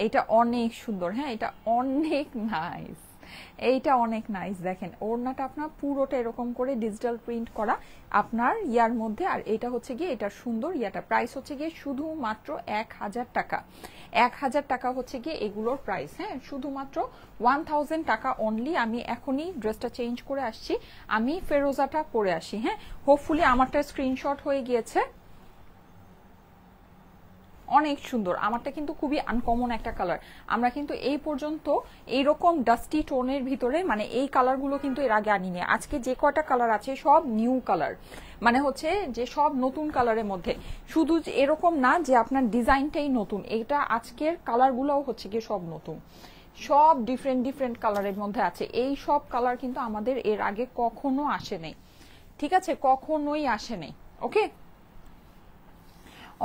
এইটা অনেক সুন্দর, হ্যাঁ এটা অনেক নাইস, এইটা অনেক নাইস। দেখেন ওড়নাটা আপনার পুরোটা এরকম করে ডিজিটাল প্রিন্ট করা আপনার ইয়ার মধ্যে। আর এটা হচ্ছে গিয়ে এটার সুন্দর ইয়াটা, প্রাইস হচ্ছে গিয়ে শুধুমাত্র 1000 টাকা। 1000 টাকা হচ্ছে গিয়ে এগুলোর প্রাইস। হ্যাঁ শুধুমাত্র 1000 টাকা অনলি। আমি এখনই ড্রেসটা চেঞ্জ করে আসছি, আমি ফেরোজাটা পরে আসি। হ্যাঁ হোপফুলি আমারটা স্ক্রিনশট হয়ে গিয়েছে। অনেক সুন্দর, আমারটা কিন্তু খুবই আনকমন একটা কালার। আমরা কিন্তু এই পর্যন্ত এইরকম ডাস্টি টোনের ভিতরে মানে এই কালারগুলো কিন্তু এর আগে আনিনি। আজকে যে কয়টা কালার আছে সব নিউ কালার, মানে হচ্ছে যে সব নতুন কালারের মধ্যে। শুধু এরকম না যে আপনার ডিজাইনটাই নতুন, এটা আজকের কালারগুলোও হচ্ছে গিয়ে সব নতুন, সব ডিফারেন্ট ডিফারেন্ট কালারের মধ্যে আছে। এই সব কালার কিন্তু আমাদের এর আগে কখনো আসে নাই, ঠিক আছে, কখনোই আসে নাই। ওকে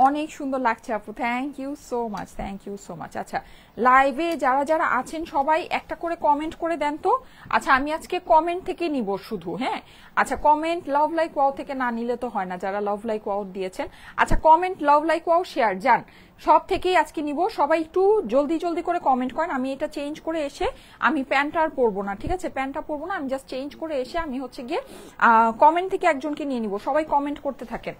অনেক সুন্দর লাগছে আপু, thank you so much, thank you so much. আচ্ছা লাইভে যারা যারা আছেন সবাই একটা করে কমেন্ট করে দেন তো। আচ্ছা আমি আজকে কমেন্ট থেকে নিব শুধু। হ্যাঁ আচ্ছা কমেন্ট লাভ লাইক ওয়াও থেকে না নিলে তো হয় না, যারা লাভ লাইক ওয়াও দিয়েছেন। আচ্ছা comment love like wow share যান সব থেকেই আজকে নিব। সবাই একটু জলদি জলদি করে কমেন্ট করেন। আমি এটা চেঞ্জ করে এসে আমি প্যান্টটা আর পরবো না, ঠিক আছে, প্যান্টটা পরবো না, আমি জাস্ট চেঞ্জ করে এসে আমি হচ্ছে গিয়ে কমেন্ট থেকে একজনকে নিয়ে নিব। সবাই কমেন্ট করতে থাকেন।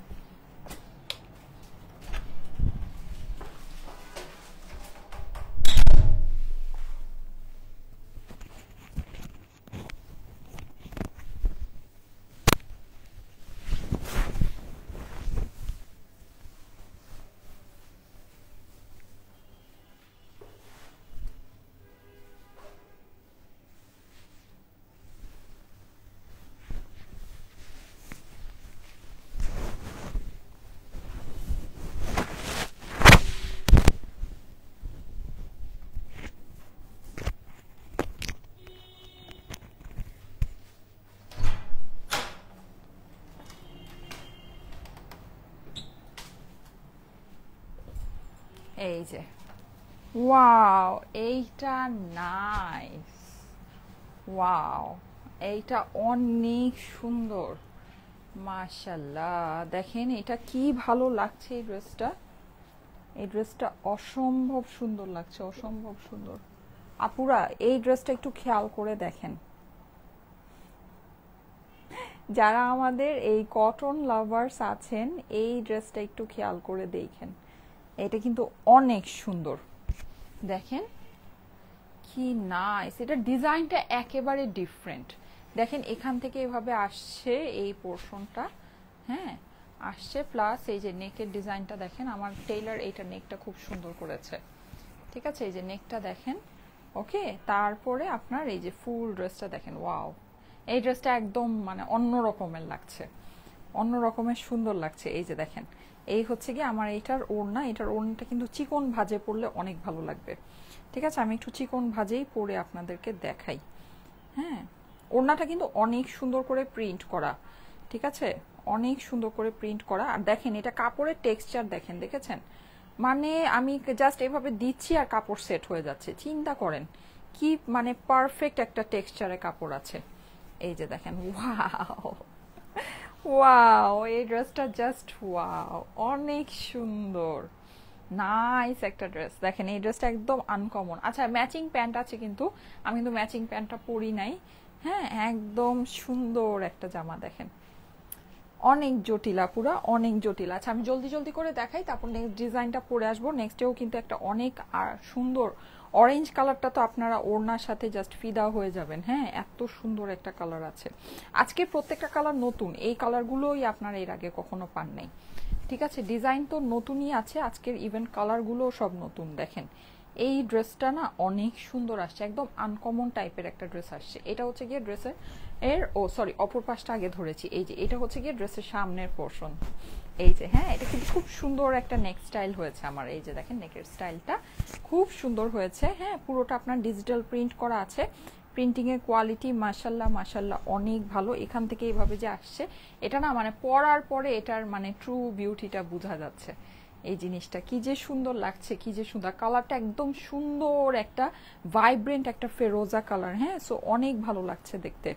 এই যে ওয়াও, এইটা নাইস, ওয়াও, এইটা অনেক সুন্দর, মাশাল্লাহ। দেখেন এটা কি ভালো লাগছে এই ড্রেসটা, এই ড্রেসটা অসম্ভব সুন্দর লাগছে, অসম্ভব সুন্দর। আপুরা এই ড্রেসটা একটু খেয়াল করে দেখেন, যারা আমাদের এই কটন লাভার্স আছেন এই ড্রেসটা একটু খেয়াল করে দেখেন, এটা কিন্তু অনেক সুন্দর। দেখেন কি নাইস, এটা ডিজাইনটা একেবারে ডিফারেন্ট। দেখেন এখান থেকে এভাবে আসছে এই পোর্শনটা, হ্যাঁ আসছে, প্লাস এই যে নেকের ডিজাইনটা দেখেন, আমার টেইলার এইটা নেকটা খুব সুন্দর করেছে, ঠিক আছে, এই যে নেকটা দেখেন, ওকে। তারপরে আপনার এই যে ফুল ড্রেসটা দেখেন, ওয়াও, এই ড্রেসটা একদম মানে অন্য রকমের লাগছে, অন্য রকমের সুন্দর লাগছে। এই যে দেখেন, এই হচ্ছে কি আমার এইটার ওড়না, এটার ওড়নাটা কিন্তু চিকন ভাজে পরলে অনেক ভালো লাগবে, ঠিক আছে। আমি একটু চিকন ভাজেই পরে আপনাদেরকে দেখাই, হ্যাঁ। ওড়নাটা কিন্তু অনেক সুন্দর করে প্রিন্ট করা, ঠিক আছে, অনেক সুন্দর করে প্রিন্ট করা। আর দেখেন এটা কাপড়ের টেক্সচার দেখেন, দেখেছেন, মানে আমি জাস্ট এভাবে দিচ্ছি আর কাপড় সেট হয়ে যাচ্ছে, চিন্তা করেন কি মানে পারফেক্ট একটা টেক্সচারে কাপড় আছে। এই যে দেখেন, ওয়াও ওয়াও, এই ড্রেসটা জাস্ট ওয়াও, অনেক সুন্দর, নাইস একটা ড্রেস। দেখেন এই ড্রেসটা একদম আনকমন। আচ্ছা ম্যাচিং প্যান্ট আছে, কিন্তু আমি কিন্তু ম্যাচিং প্যান্টটা পরি নাই, হ্যাঁ, একদম সুন্দর একটা জামা। দেখেন অনেক জটিলা, পুরা অনেক জটিল। আচ্ছা আমি জলদি জলদি করে দেখাই, তারপর নেক্সট ডিজাইনটা পরে আসবো। নেক্সটেও কিন্তু একটা অনেক সুন্দর অরেঞ্জ কালারটা তো আপনারা ওড়নার সাথে জাস্ট ফিদা হয়ে যাবেন, হ্যাঁ, এত সুন্দর একটা কালার আছে। আজকে প্রত্যেকটা কালার নতুন, এই কালারগুলোই আপনারা এর আগে কখনো পান নাই, ঠিক আছে। ডিজাইন তো নতুনই আছে, আজকের ইভেন্ট কালারগুলো সব নতুন। দেখেন এই ড্রেসটা না অনেক সুন্দর আসছে, একদম আনকমন টাইপের একটা ড্রেস আসছে। এটা হচ্ছে গিয়ে ড্রেসের সরি অপর পাশটা আগে ধরেছি, এই যে এটা হচ্ছে গিয়ে ড্রেসের সামনের পোর্শন, এই যে, হ্যাঁ, এটা কিন্তু খুব সুন্দর একটা নেক স্টাইল হয়েছে আমার। এই যে দেখেন নেকের স্টাইলটা খুব সুন্দর হয়েছে, হ্যাঁ, পুরোটা আপনার ডিজিটাল প্রিন্ট করা আছে। প্রিন্টিং এর কোয়ালিটি মাশাল্লাহ মাশাল্লাহ অনেক ভালো। এখান থেকে এইভাবে যে আসছে, এটা না মানে পরার পরে এটার মানে ট্রু বিউটিটা বোঝা যাচ্ছে। এই জিনিসটা কি যে সুন্দর লাগছে, কি যে সুন্দর, কালারটা একদম সুন্দর একটা ভাইব্রেন্ট একটা ফেরোজা কালার, হ্যাঁ, সো অনেক ভালো লাগছে দেখতে,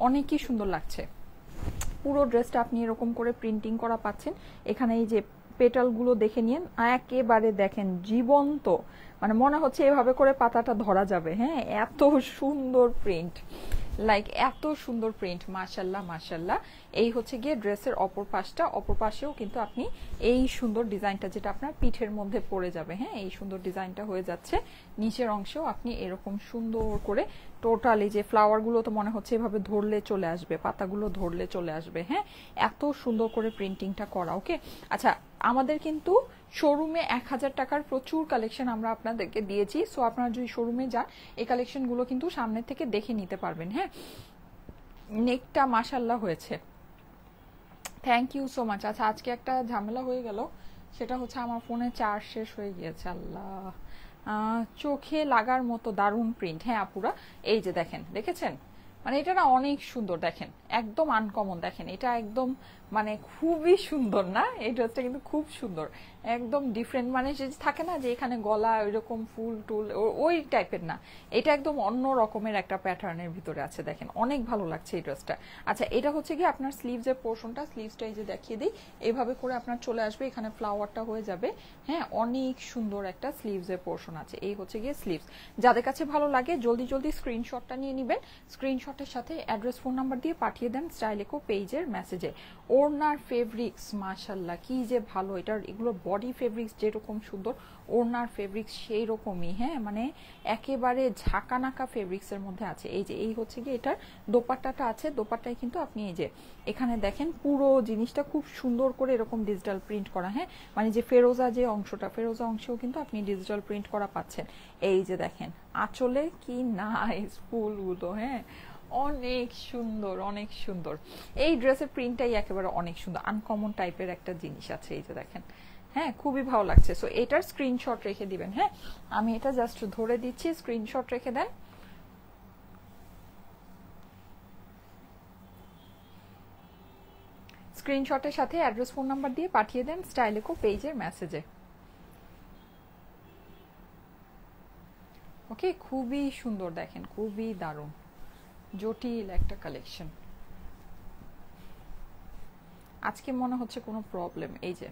অনেকই সুন্দর লাগছে। পুরো ড্রেসটা আপনি এরকম করে প্রিন্টিং করা পাচ্ছেন। এখানে এই যে পেটালগুলো দেখে নিন, একেবারে দেখেন জীবন্ত, মানে মনে হচ্ছে এভাবে করে পাতাটা ধরা যাবে, হ্যাঁ, এত সুন্দর প্রিন্ট, লাইক এত সুন্দর প্রিন্ট, মাশাল্লাহ মাশাল্লাহ। এই হচ্ছে গিয়ে ড্রেসের অপর পাশটা, অপর পাশেও কিন্তু আপনি এই সুন্দর ডিজাইনটা যেটা আপনার পিঠের মধ্যে পড়ে যাবে, হ্যাঁ, এই সুন্দর ডিজাইনটা হয়ে যাচ্ছে। নিচের অংশেও আপনি এরকম সুন্দর করে টোটালি যে ফ্লাওয়ারগুলো তো মনে হচ্ছে এভাবে ধরলে চলে আসবে, পাতাগুলো ধরলে চলে আসবে, হ্যাঁ, এত সুন্দর করে প্রিন্টিংটা করা, ওকে। আচ্ছা আমাদের কিন্তু শোরুমে 1000 টাকার প্রচুর কালেকশন আমরা আপনাদেরকে দিয়েছি, সো আপনারা যদি শোরুমে যান এই কালেকশনগুলো কিন্তু সামনে থেকে দেখে নিতে পারবেন, হ্যাঁ। নেকটা মাশাল্লাহ হয়েছে, থ্যাংক ইউ সো মাচ। আচ্ছা আজকে একটা ঝামেলা হয়ে গেল, সেটা হচ্ছে আমার ফোনে চার্জ শেষ হয়ে গিয়েছে, আল্লাহ। চোখে লাগার মতো দারুণ প্রিন্ট, হ্যাঁ আপুরা, এই যে দেখেন, দেখেছেন, মানে এটা না অনেক সুন্দর, দেখেন একদম আনকমন, দেখেন এটা একদম মানে খুবই সুন্দর না, এই ড্রেসটা কিন্তু খুব সুন্দর, একদম ডিফারেন্ট, মানে যে থাকে না যে এখানে গলা ওইরকম ফুল টুল ওই টাইপের না, এটা একদম অন্য রকমের একটা প্যাটার্নের ভিতরে আছে, দেখেন অনেক ভালো লাগছে এই ড্রেসটা। আচ্ছা এটা হচ্ছে কি আপনার স্লিভসের পোর্শনটা, স্লিভসটা এই যে দেখিয়ে দিই, এভাবে করে আপনার চলে আসবে, এখানে ফ্লাওয়ারটা হয়ে যাবে, হ্যাঁ, অনেক সুন্দর একটা স্লিভসের পোর্শন আছে। এই হচ্ছে গিয়ে স্লিভস, যাদের কাছে ভালো লাগে জলদি জলদি স্ক্রিনশটটা নিয়ে নেবেন, স্ক্রিনশটের সাথে অ্যাড্রেস ফোন নাম্বার দিয়ে পাঠিয়ে দেন স্টাইলেকো পেজের মেসেজে। ওড়নার ফেব্রিক্স মাশাল্লাহ কি যে ভালো, এটার এগুলো বডি ফেব্রিক্স যেরকম সুন্দর, ওড়নার ফেব্রিক্স সেই রকমই, হ্যাঁ, মানে একেবারে ঝাঁকানাকা ফেব্রিক্সের মধ্যে আছে। এই যে এই হচ্ছে কি এটার দোপাট্টাটা আছে, দোপাট্টায় কিন্তু আপনি এই যে এখানে দেখেন পুরো জিনিসটা খুব সুন্দর করে এরকম ডিজিটাল প্রিন্ট করা, হ্যাঁ, মানে যে ফেরোজা যে অংশটা, ফেরোজা অংশেও কিন্তু আপনি ডিজিটাল প্রিন্ট করা পাচ্ছেন। এই যে দেখেন আঁচলে কি নাইস ফুলগুলো, হ্যাঁ, অনেক সুন্দর অনেক সুন্দর। এই ড্রেসের প্রিন্টটাই একেবারে অনেক সুন্দর, আনকমন টাইপের একটা জিনিস আছে, এই যে দেখেন, হ্যাঁ, খুবই ভালো লাগছে। সো এটার স্ক্রিনশট রেখে দিবেন, হ্যাঁ, আমি এটা জাস্ট ধরে দিচ্ছি, স্ক্রিনশট রেখে দেন। স্ক্রিনশটের সাথে অ্যাড্রেস ফোন নাম্বার দিয়ে পাঠিয়ে দেন স্টাইলেকো পেজের মেসেজে। ওকে, খুবই সুন্দর দেখেন, খুবই দারুণ জটিল একটা কালেকশন। আজকে মনে হচ্ছে কোনো প্রবলেম, এই যে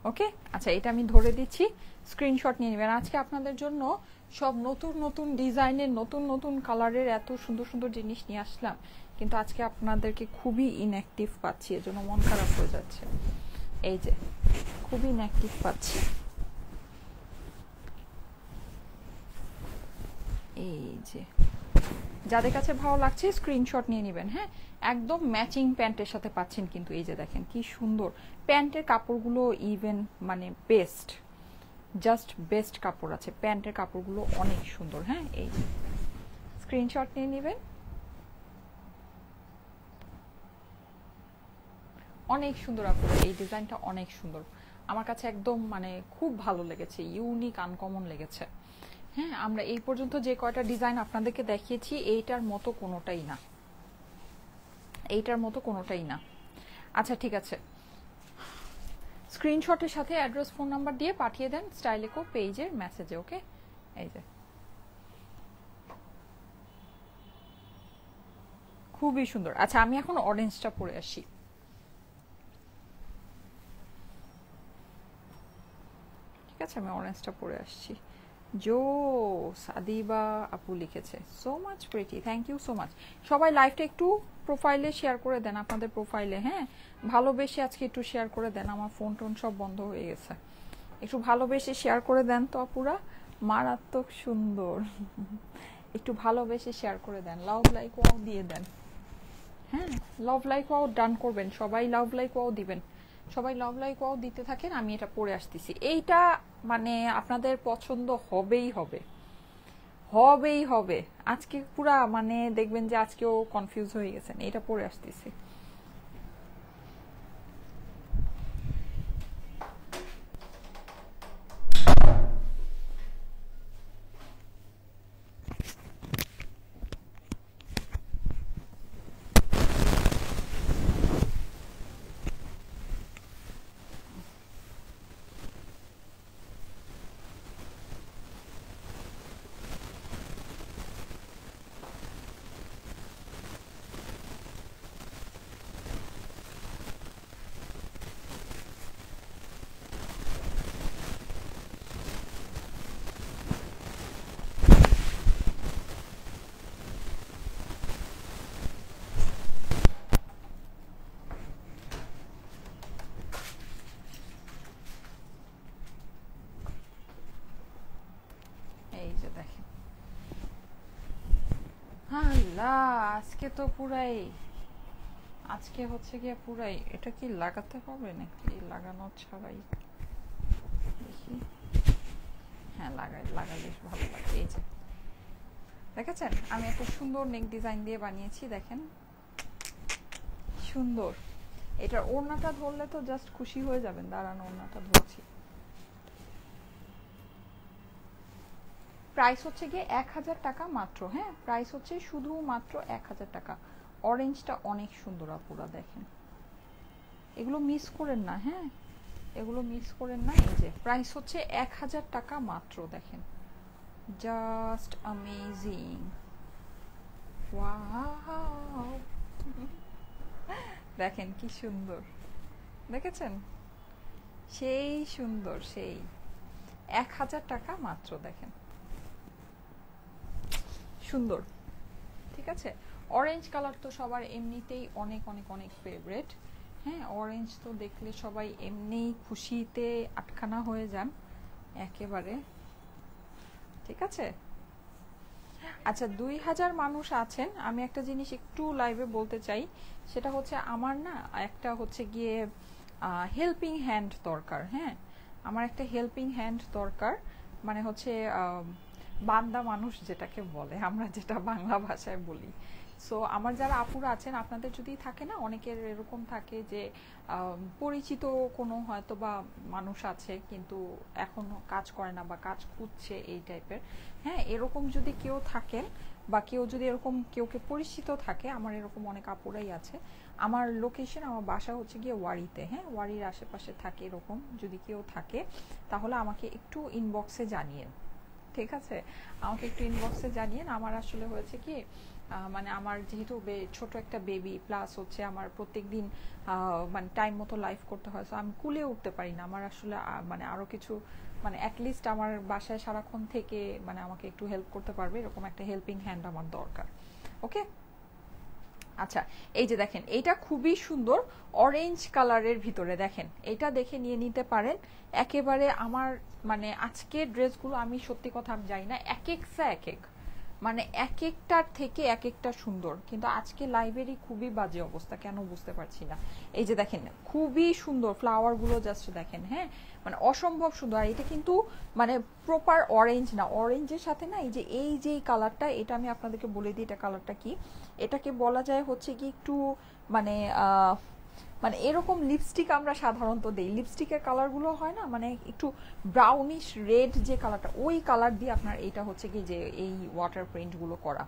ওকে। আচ্ছা, এটা আমি ধরে দিচ্ছি, স্ক্রিনশট নিয়ে নেবেন। আজকে আপনাদের জন্য সব নতুন নতুন ডিজাইনের, নতুন নতুন কালারের এত সুন্দর সুন্দর জিনিস নিয়ে আসলাম, কিন্তু আজকে আপনাদেরকে খুবই ইনঅ্যাক্টিভ পাচ্ছি, এজন্য মন খারাপ হয়ে যাচ্ছে। এই যে খুবই ইনঅ্যাক্টিভ পাচ্ছি, এই যে যাদের কাছে ভালো লাগছে স্ক্রিনশট নিয়ে নেবেন। হ্যাঁ, একদম ম্যাচিং প্যান্টের সাথে পাচ্ছেন, কিন্তু এই যে দেখেন কি সুন্দর প্যান্টের কাপড়গুলো, ইভেন মানে বেস্ট, জাস্ট বেস্ট কাপড় আছে, প্যান্টের কাপড়গুলো অনেক সুন্দর। হ্যাঁ, এই যে স্ক্রিনশট নিয়ে নেবেন, অনেক সুন্দর আপুরা, এই ডিজাইনটা অনেক সুন্দর, আমার কাছে একদম মানে খুব ভালো লেগেছে, ইউনিক আনকমন লেগেছে। হ্যাঁ, আমরা এই পর্যন্ত যে কয়টা ডিজাইন আপনাদেরকে দেখিয়েছি এইটার মতো কোনোটাই না, এইটার মতো কোনোটাই না। আচ্ছা ঠিক আছে, স্ক্রিনশটের সাথে অ্যাড্রেস ফোন নাম্বার দিয়ে পাঠিয়ে দেন স্টাইলেকো পেজের মেসেজে। ওকে, এই যে খুবই সুন্দর। আচ্ছা, আমি এখন অরেঞ্জটা পরে আসি। ঠিক আছে, আমি অরেঞ্জটা পরে আসছি। জো সাদিবা আপু লিখেছে, so much pretty, thank you so much. সবাই লাইভটা একটু প্রোফাইলে শেয়ার করে দেন, আপনাদের প্রোফাইলে। হ্যাঁ, ভালোবেসে আজকে একটু শেয়ার করে দেন, আমার ফোন টোন সব বন্ধ হয়ে গেছে, একটু ভালোবেসে শেয়ার করে দেন তো আপুরা, মারাত্মক সুন্দর। একটু ভালোবেসে শেয়ার করে দেন, লাভ লাইক ওয়াও দিয়ে দেন। হ্যাঁ, লাভ লাইক ওয়াও ডান করবেন, সবাই লাভ লাইক ওয়াও দিবেন, সবাই লাভ লাইক ওয়াও দিতে থাকেন। আমি এটা পরে আসতেছি, এইটা মানে আপনাদের পছন্দ হবেই হবে, হবেই হবে। আজকে পুরা মানে দেখবেন যে আজকেও কনফিউজ হয়ে গেছেন, এটা পরে আসতেছি। এই যে দেখেন, আল্লাহ, আজকে তো পুরাই, আজকে হচ্ছে গিয়ে পুরাই, এটা কি লাগাতে হবে নাকি লাগানো ছাড়াই দেখি? হ্যাঁ, লাগালে ভালো লাগে। এই যে দেখেছেন, আমি একটা সুন্দর নেক ডিজাইন দিয়ে বানিয়েছি, দেখেন সুন্দর। এটার ওড়নাটা ধরলে তো জাস্ট খুশি হয়ে যাবেন, দাঁড়ান ওড়নাটা ধরছি। প্রাইস হচ্ছে গিয়ে 1000 টাকা মাত্র। হ্যাঁ, প্রাইস হচ্ছে শুধুমাত্র 1000 টাকা। অরেঞ্জটা অনেক সুন্দর আপুরা, দেখেন, এগুলো মিস করেন না। হ্যাঁ, এগুলো মিস করেন না। এই যে প্রাইস হচ্ছে 1000 টাকা মাত্র, দেখেন, জাস্ট অ্যামেজিং, ওয়াও। দেখেন কি সুন্দর, দেখেছেন, সেই সুন্দর, সেই 1000 টাকা মাত্র, দেখেন সুন্দর। ঠিক আছে, অরেঞ্জ কালার তো সবার এমনিতেই অনেক অনেক অনেক ফেভারিট। হ্যাঁ, অরেঞ্জ তো দেখলে সবাই এমনিই খুশিতে আটখানা হয়ে যান একেবারে। ঠিক আছে, আচ্ছা 2000 মানুষ আছেন, আমি একটা জিনিস একটু লাইভে বলতে চাই, সেটা হচ্ছে আমার না একটা হচ্ছে গিয়ে হেল্পিং হ্যান্ড দরকার। হ্যাঁ, আমার একটা হেল্পিং হ্যান্ড দরকার, মানে হচ্ছে বান্দা মানুষ যেটাকে বলে, আমরা যেটা বাংলা ভাষায় বলি। সো আমার যারা আপুরা আছেন, আপনাদের যদি থাকে না, অনেকের এরকম থাকে যে পরিচিত কোনো হয়তো বা মানুষ আছে কিন্তু এখনো কাজ করে না বা কাজ খুঁজছে এই টাইপের, হ্যাঁ, এরকম যদি কেউ থাকেন বা কেউ যদি এরকম কেউকে পরিচিত থাকে, আমার এরকম অনেক আপুরাই আছে। আমার লোকেশন, আমার বাসা হচ্ছে গিয়ে ওয়ারিতে, হ্যাঁ, ওয়ারির আশেপাশে থাকে, এরকম যদি কেউ থাকে তাহলে আমাকে একটু ইনবক্সে জানিয়েন, ঠিক আছে? আমাকে একটু ইনবক্সে জানিয়েন। আমার আসলে হয়েছে কি, মানে আমার যেহেতু ছোট একটা বেবি, প্লাস হচ্ছে আমার প্রত্যেক দিন মানে টাইম মতো লাইফ করতে হয়, সো আমি কুলে উঠতে পারি না। আমার আসলে মানে আরও কিছু, মানে অ্যাটলিস্ট আমার বাসায় সারাক্ষণ থেকে মানে আমাকে একটু হেল্প করতে পারবে, এরকম একটা হেল্পিং হ্যান্ড আমার দরকার। ওকে, আচ্ছা, এই যে দেখেন, এইটা খুবই সুন্দর অরেঞ্জ কালারের ভিতরে, দেখেন এটা দেখে নিয়ে নিতে পারেন। একেবারে আমার মানে আজকের ড্রেসগুলো আমি সত্যি কথা আমি জানি না, এক একটা এক এক, মানে এক একটার থেকে এক একটা সুন্দর, কিন্তু আজকে লাইব্রেরি খুবই বাজে অবস্থা, কেন বুঝতে পারছি না। এই যে দেখেন খুবই সুন্দর ফ্লাওয়ার গুলো, জাস্ট দেখেন, হ্যাঁ, মানে অসম্ভব সুন্দর। আর এটা কিন্তু মানে প্রপার অরেঞ্জ না, অরেঞ্জের সাথে না এই যে কালারটা, এটা আমি আপনাদেরকে বলে দিই এটা কালারটা কি। এটাকে বলা যায় হচ্ছে কি একটু মানে মানে এরকম লিপস্টিক আমরা সাধারণত দেই, লিপস্টিকের কালারগুলো হয় না মানে একটু ব্রাউনিশ রেড যে কালারটা, ওই কালার দিয়ে আপনার এইটা হচ্ছে কি যে এই ওয়াটার প্রিন্টগুলো করা।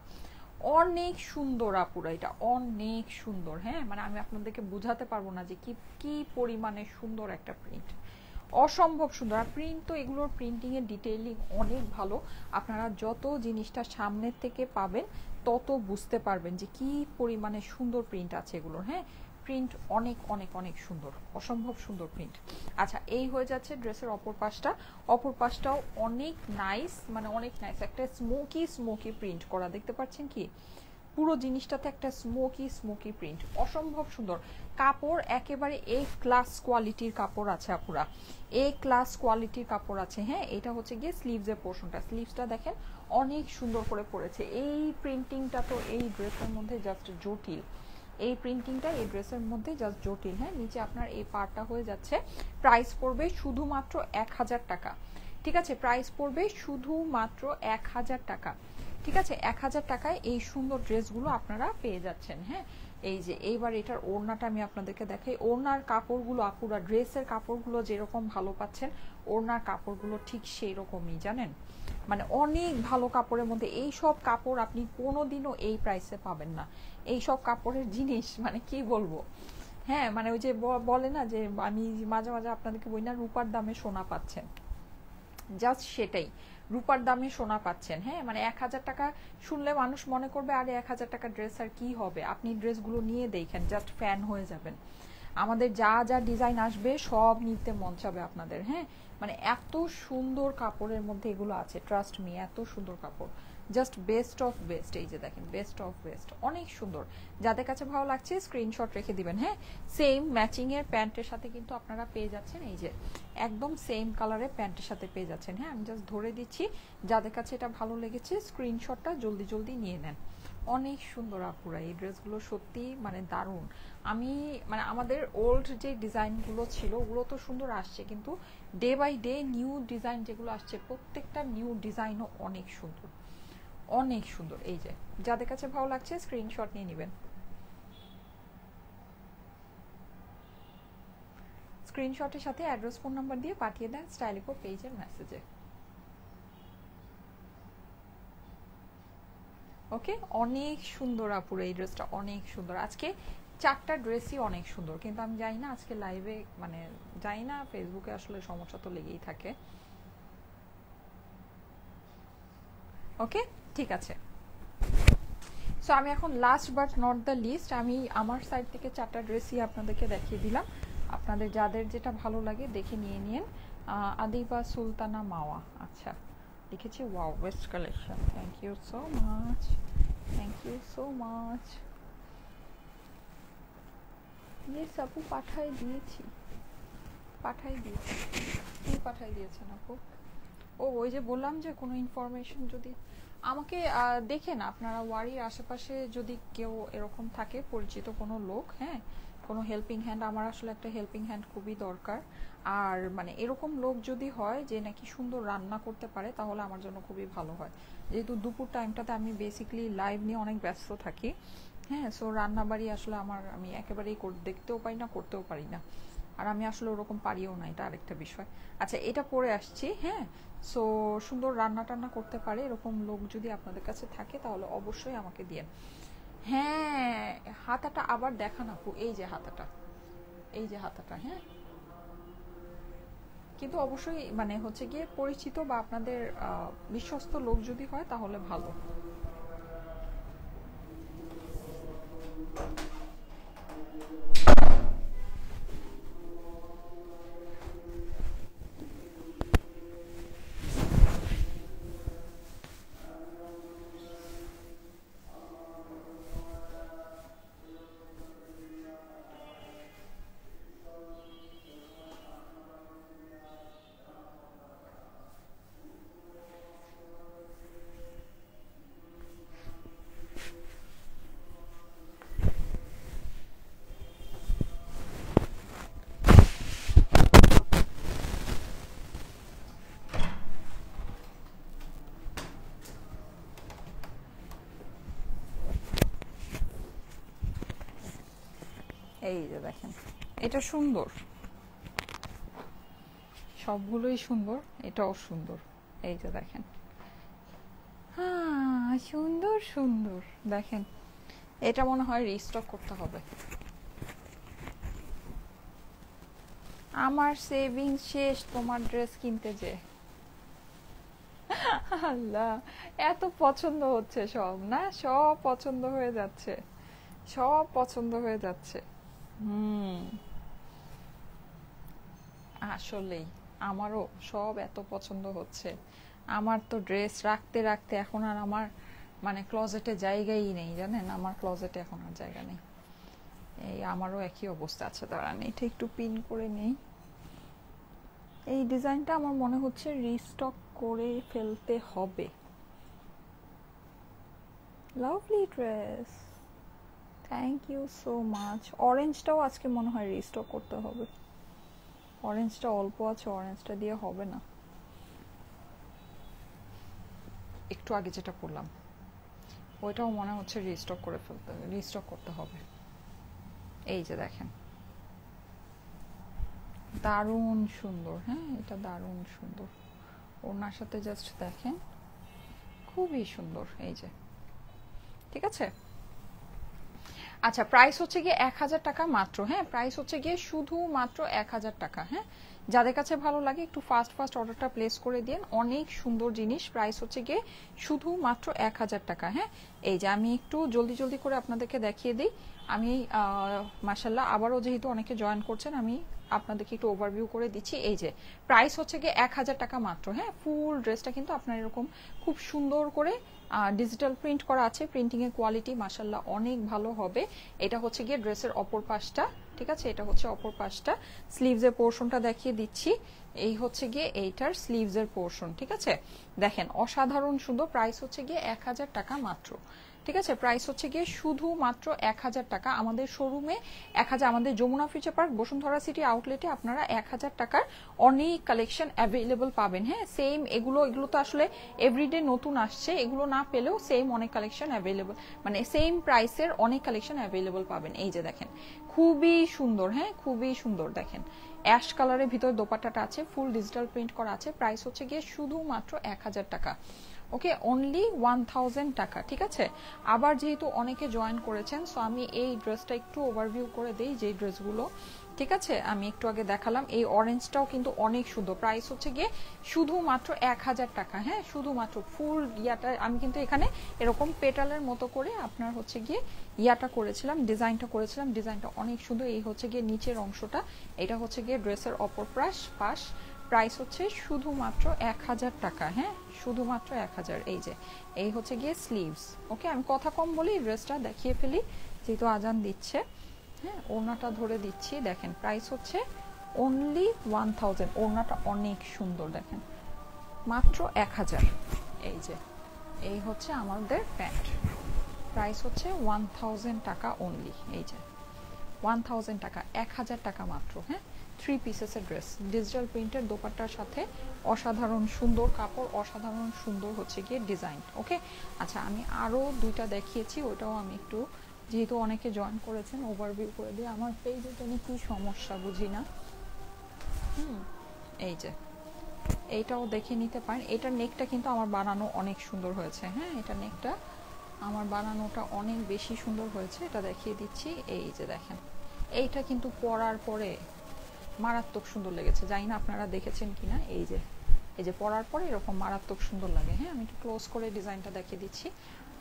অনেক সুন্দর আপুরা, এটা অনেক সুন্দর, হ্যাঁ, মানে আমি আপনাদেরকে বোঝাতে পারবো না যে কি কি পরিমাণে সুন্দর একটা প্রিন্ট, অসম্ভব সুন্দর। আর প্রিন্ট তো এগুলোর প্রিন্টিং এর ডিটেইলিং অনেক ভালো, আপনারা যত জিনিসটা সামনের থেকে পাবেন তত বুঝতে পারবেন যে কি পরিমাণে সুন্দর প্রিন্ট আছে এগুলোর, হ্যাঁ, প্রিন্ট অনেক অনেক অনেক সুন্দর, অসম্ভব সুন্দর প্রিন্ট। আচ্ছা, এই হয়ে যাচ্ছে ড্রেসের অপর পাশটা, অপর পাশটাও অনেক নাইস, মানে অনেক নাইস, একটা স্মোকি স্মোকি প্রিন্ট করা, দেখতে পাচ্ছেন কি পুরো জিনিসটাতে একটা স্মোকি স্মোকি প্রিন্ট, অসম্ভব সুন্দর। কাপড় একেবারে এ ক্লাস কোয়ালিটির কাপড় আছে আপুরা, এ ক্লাস কোয়ালিটির কাপড় আছে, হ্যাঁ। এটা হচ্ছে গিয়ে স্লিভসের পোর্শনটা, স্লিভসটা দেখেন অনেক সুন্দর করে পড়েছে। এই প্রিন্টিংটা তো এই ড্রেসের মধ্যে জাস্ট জটিল, এই প্রিন্টিংটা এই ড্রেসের মধ্যে জাস্ট জটিল, হ্যাঁ। নিচে আপনার এই পার্টটা হয়ে যাচ্ছে, প্রাইস পড়বে শুধুমাত্র 1000 টাকা, ঠিক আছে? প্রাইস পড়বে শুধুমাত্র 1000 টাকা, ঠিক আছে? 1000 টাকায় এই সুন্দর ড্রেসগুলো আপনারা পেয়ে যাচ্ছেন, হ্যাঁ। এই যে এইবার এটার ওড়নাটা আমি আপনাদেরকে দেখাই, ওড়নার কাপড়গুলো আপুরা ড্রেসের কাপড়গুলো যেরকম ভালো পাচ্ছেন, ওড়নার কাপড়গুলো ঠিক সেই রকমই, জানেন, মানে অনেক ভালো কাপড়ের মধ্যে। এই সব কাপড় আপনি কোনোদিনও এই প্রাইসে পাবেন না, এই সব কাপড়ের জিনিস মানে কি বলবো, হ্যাঁ, মানে ওই যে বলে না যে আমি মাঝে মাঝে আপনাদেরকে বলি না রূপার দামে সোনা পাচ্ছেন, জাস্ট সেটাই, রূপার দামে সোনা পাচ্ছেন, হ্যাঁ। মানে 1000 টাকা শুনলে মানুষ মনে করবে আরে 1000 টাকা ড্রেস আর কি হবে, আপনি ড্রেসগুলো নিয়ে দেখেন, জাস্ট ফ্যান হয়ে যাবেন। আমাদের যা যা ডিজাইন আসবে সব নিতে মন চাবে আপনাদের, হ্যাঁ। মানে এত সুন্দর কাপড়ের মধ্যে এগুলো আছে, ট্রাস্ট মি, এত সুন্দর কাপড়, জাস্ট বেস্ট অফ বেস্ট। এই যে দেখেন বেস্ট অফ বেস্ট, অনেক সুন্দর। যাদের কাছে ভালো লাগছে স্ক্রিনশট রেখে দিবেন, হ্যাঁ। সেম ম্যাচিং এর প্যান্টের সাথে কিন্তু আপনারা পেয়ে যাচ্ছেন, এই যে একদম সেম কালারের প্যান্টের সাথে পেয়ে যাচ্ছেন, হ্যাঁ। আমি জাস্ট ধরে দিচ্ছি, যাদের কাছে এটা ভালো লেগেছে স্ক্রিনশটটা জলদি জলদি নিয়ে নেন। অনেক সুন্দর আপুরা, এই ড্রেসগুলো সত্যি মানে দারুণ। আমি মানে আমাদের ওল্ড যে ডিজাইনগুলো ছিল ওগুলো তো সুন্দর আসছে, কিন্তু day by day new design যেগুলো আসছে প্রত্যেকটা নিউ ডিজাইনও অনেক সুন্দর, অনেক সুন্দর। এই যে যাদের কাছে ভালো লাগছে স্ক্রিনশট নিয়ে নেবেন, স্ক্রিনশটের সাথে অ্যাড্রেস ফোন নাম্বার দিয়ে পাঠিয়ে দেন স্টাইলিকো পেজের মেসেজে। ওকে, অনেক সুন্দর আপুরা, এই ড্রেসটা অনেক সুন্দর। আজকে 4টা ড্রেসই অনেক সুন্দর, কিন্তু আমি জানি না আজকে লাইভে মানে জানি না, ফেসবুকে আসলে সমস্যা তো লেগেই থাকে। ওকে, ঠিক আছে। সো আমি এখন last but not the least, আমি আমার সাইড থেকে 4টা ড্রেসই আপনাদেরকে দেখিয়ে দিলাম, আপনাদের যাদের যেটা ভালো লাগে দেখে নিয়ে নিন। আদিবা সুলতানা মাওয়া, আচ্ছা লিখেছি, wow west collection, thank you so much, thank you so much. Yes আপু, পাঠাই দিয়েছি, পাঠাই দিয়েছি, কি পাঠাই দিয়েছেন আপু? ও ওই যে বললাম যে কোনো ইনফরমেশন যদি আমাকে দেখেন, আপনারা ওয়ারির আশেপাশে যদি কেউ এরকম থাকে পরিচিত কোনো লোক, হ্যাঁ, কোনো হেল্পিং হ্যান্ড, আমার আসলে একটা হেল্পিং হ্যান্ড খুবই দরকার। আর মানে এরকম লোক যদি হয় যে নাকি সুন্দর রান্না করতে পারে তাহলে আমার জন্য খুবই ভালো হয়, যেহেতু দুপুর টাইমটাতে আমি বেসিক্যালি লাইভ নিয়ে অনেক ব্যস্ত থাকি। হ্যাঁ, সো রান্নাবাড়ি আসলে আমি একেবারেই দেখতেও পারি না, করতেও পারি না, আর আমি আসলে ওরকম পারিও না, এটা আরেকটা বিষয়। আচ্ছা, এটা পরে আসছি। হ্যাঁ, সো সুন্দর রান্না টান্না করতে পারে এরকম লোক যদি আপনাদের কাছে থাকে তাহলে অবশ্যই আমাকে দিয়েন। হ্যাঁ, হাতাটা আবার দেখান আপু, এই যে হাতাটা, এই যে হাতাটা। হ্যাঁ, কিন্তু অবশ্যই মানে হচ্ছে গিয়ে পরিচিত বা আপনাদের বিশ্বস্ত লোক যদি হয় তাহলে ভালো। এই যে দেখেন, এটা সুন্দর, সবগুলোই সুন্দর, এটাও সুন্দর। এই যে দেখেন, হ্যাঁ সুন্দর সুন্দর দেখেন। এটা মনে হয় রিস্টক করতে হবে। আমার সেভিংস শেষ তোমার ড্রেস কিনতে যে। আল্লাহ, এত পছন্দ হচ্ছে সব না, সব পছন্দ হয়ে যাচ্ছে, সব পছন্দ হয়ে যাচ্ছে। হুম, আসলেই আমারও সব এত পছন্দ হচ্ছে। আমার তো ড্রেস রাখতে রাখতে এখন আর আমার মানে ক্লোজেটে জায়গাই নেই, জানেন, আমার ক্লোজেটে এখন আর জায়গা নেই। এই আমারও একই অবস্থা আছে, দাঁড়ান এটা একটু পিন করে নেই। এই ডিজাইনটা আমার মনে হচ্ছে রিস্টক করে ফেলতে হবে। Lovely dress, thank you so much. অরেঞ্জটাও আজকে মনে হয় রিস্টক করতে হবে, অরেঞ্জটা অল্প আছে, অরেঞ্জটা দিয়ে হবে না। একটু আগে যেটা পরলাম ওইটাও মনে হচ্ছে রিস্টক করতে হবে। এই যে দেখেন, দারুণ সুন্দর। হ্যাঁ, এটা দারুণ সুন্দর, ওনার সাথে জাস্ট দেখেন, খুবই সুন্দর। এই যে, ঠিক আছে। আচ্ছা, প্রাইস হচ্ছে গিয়ে 1000 টাকা মাত্র। হ্যাঁ, প্রাইস হচ্ছে গিয়ে শুধুমাত্র 1000 টাকা। হ্যাঁ, যাদের কাছে ভালো লাগে একটু ফাস্ট ফাস্ট অর্ডারটা প্লেস করে দিন, অনেক সুন্দর জিনিস। প্রাইস হচ্ছে গিয়ে শুধুমাত্র 1000 টাকা। হ্যাঁ, এই যে আমি একটু জলদি জলদি করে আপনাদেরকে দেখিয়ে দিই। আমি মাশাল্লাহ আবারও যেহেতু অনেকে জয়েন করছেন, আমি আপনাদেরকে একটু ওভারভিউ করে দিচ্ছি। এই যে প্রাইস হচ্ছে গিয়ে 1000 টাকা মাত্র। হ্যাঁ, ফুল ড্রেসটা কিন্তু আপনার এরকম খুব সুন্দর করে ডিজিটাল প্রিন্ট করা আছে, প্রিন্টিং এর কোয়ালিটি মাশাল্লাহ অনেক ভালো হবে। এটা হচ্ছে গিয়ে ড্রেসের অপর পাশটা, ঠিক আছে, এটা হচ্ছে অপর পাশটা। স্লিভস এর পোর্শনটা দেখিয়ে দিচ্ছি, এই হচ্ছে গিয়ে এইটার স্লিভস এর পোর্শন, ঠিক আছে। দেখেন অসাধারণ সুন্দর। প্রাইস হচ্ছে গিয়ে 1000 টাকা মাত্র, ঠিক আছে। প্রাইস হচ্ছে গিয়ে শুধুমাত্র 1000 টাকা। আমাদের শোরুমে 1000, আমাদের Jamuna future park Bashundhara city আউটলেটে আপনারা 1000 টাকার অনেক কালেকশন অ্যাভেলেবল পাবেন। হ্যাঁ, সেম এগুলো তো আসলে এভরিডে নতুন আসছে, এগুলো না পেলেও সেম অনেক কালেকশন অ্যাভেলেবল, মানে সেম প্রাইসের অনেক কালেকশন অ্যাভেলেবল পাবেন। এই যে দেখেন, খুবই সুন্দর। হ্যাঁ, খুবই সুন্দর। দেখেন অ্যাশ কালারের ভিতরে দোপাট্টাটা আছে, ফুল ডিজিটাল প্রিন্ট করা আছে। প্রাইস হচ্ছে গিয়ে শুধুমাত্র 1000 টাকা। ওকে, অনলি 1000 টাকা, ঠিক আছে। আবার যেহেতু অনেকে জয়েন করেছেন, সো আমি এই ড্রেসটা একটু ওভারভিউ করে দেই, যে ড্রেসগুলো, ঠিক আছে, আমি একটু আগে দেখালাম। এই অরেঞ্জটাও কিন্তু অনেক সুন্দর। প্রাইস হচ্ছে গিয়ে শুধুমাত্র 1000 টাকা। হ্যাঁ, শুধুমাত্র ফুল ইয়াটা আমি কিন্তু এখানে এরকম পেটালের মতো করে আপনার হচ্ছে গিয়ে ইয়াটা করেছিলাম, ডিজাইনটা করেছিলাম। ডিজাইনটা অনেক সুন্দর। এই হচ্ছে গিয়ে নিচের অংশটা, এটা হচ্ছে গিয়ে ড্রেসের অপর পাশ। প্রাইস হচ্ছে শুধুমাত্র 1000 টাকা। হ্যাঁ, শুধুমাত্র 1000। এই যে এই হচ্ছে গিয়ে স্লিভস। ওকে, আমি কথা কম বলি, ড্রেসটা দেখিয়ে ফেলি যেহেতু আজান দিচ্ছে। হ্যাঁ, ওড়নাটা ধরে দিচ্ছি। দেখেন প্রাইস হচ্ছে অনলি 1000। ওড়নাটা অনেক সুন্দর, দেখেন মাত্র 1000। এই যে এই হচ্ছে আমাদের প্যান্ট, প্রাইস হচ্ছে 1000 টাকা অনলি। এই যে 1000 টাকা, 1000 টাকা মাত্র। হ্যাঁ, 3 পিসেসের ড্রেস, ডিজিটাল প্রিন্টের দোপাট্টার সাথে অসাধারণ সুন্দর কাপড়, অসাধারণ সুন্দর হচ্ছে গিয়ে ডিজাইন। ওকে, আচ্ছা আমি আরও দুইটা দেখিয়েছি, ওটাও আমি একটু, যেহেতু অনেকে জয়েন করেছেন, ওভারভিউ করে দিয়ে। আমার পেজে তো কি সমস্যা বুঝি না। এই যে এইটাও দেখে নিতে পারেন। এটার নেকটা কিন্তু আমার বানানো অনেক সুন্দর হয়েছে। হ্যাঁ, এটা নেকটা আমার বানানোটা অনেক বেশি সুন্দর হয়েছে, এটা দেখিয়ে দিচ্ছি। এই যে দেখেন, এইটা কিন্তু পরার পরে মারাত্মক সুন্দর লেগেছে, জানি না আপনারা দেখেছেন কিনা। এই যে পরার পরে এরকম মারাত্মক সুন্দর লাগে। হ্যাঁ, আমি একটু ক্লোজ করে ডিজাইনটা দেখিয়ে দিচ্ছি।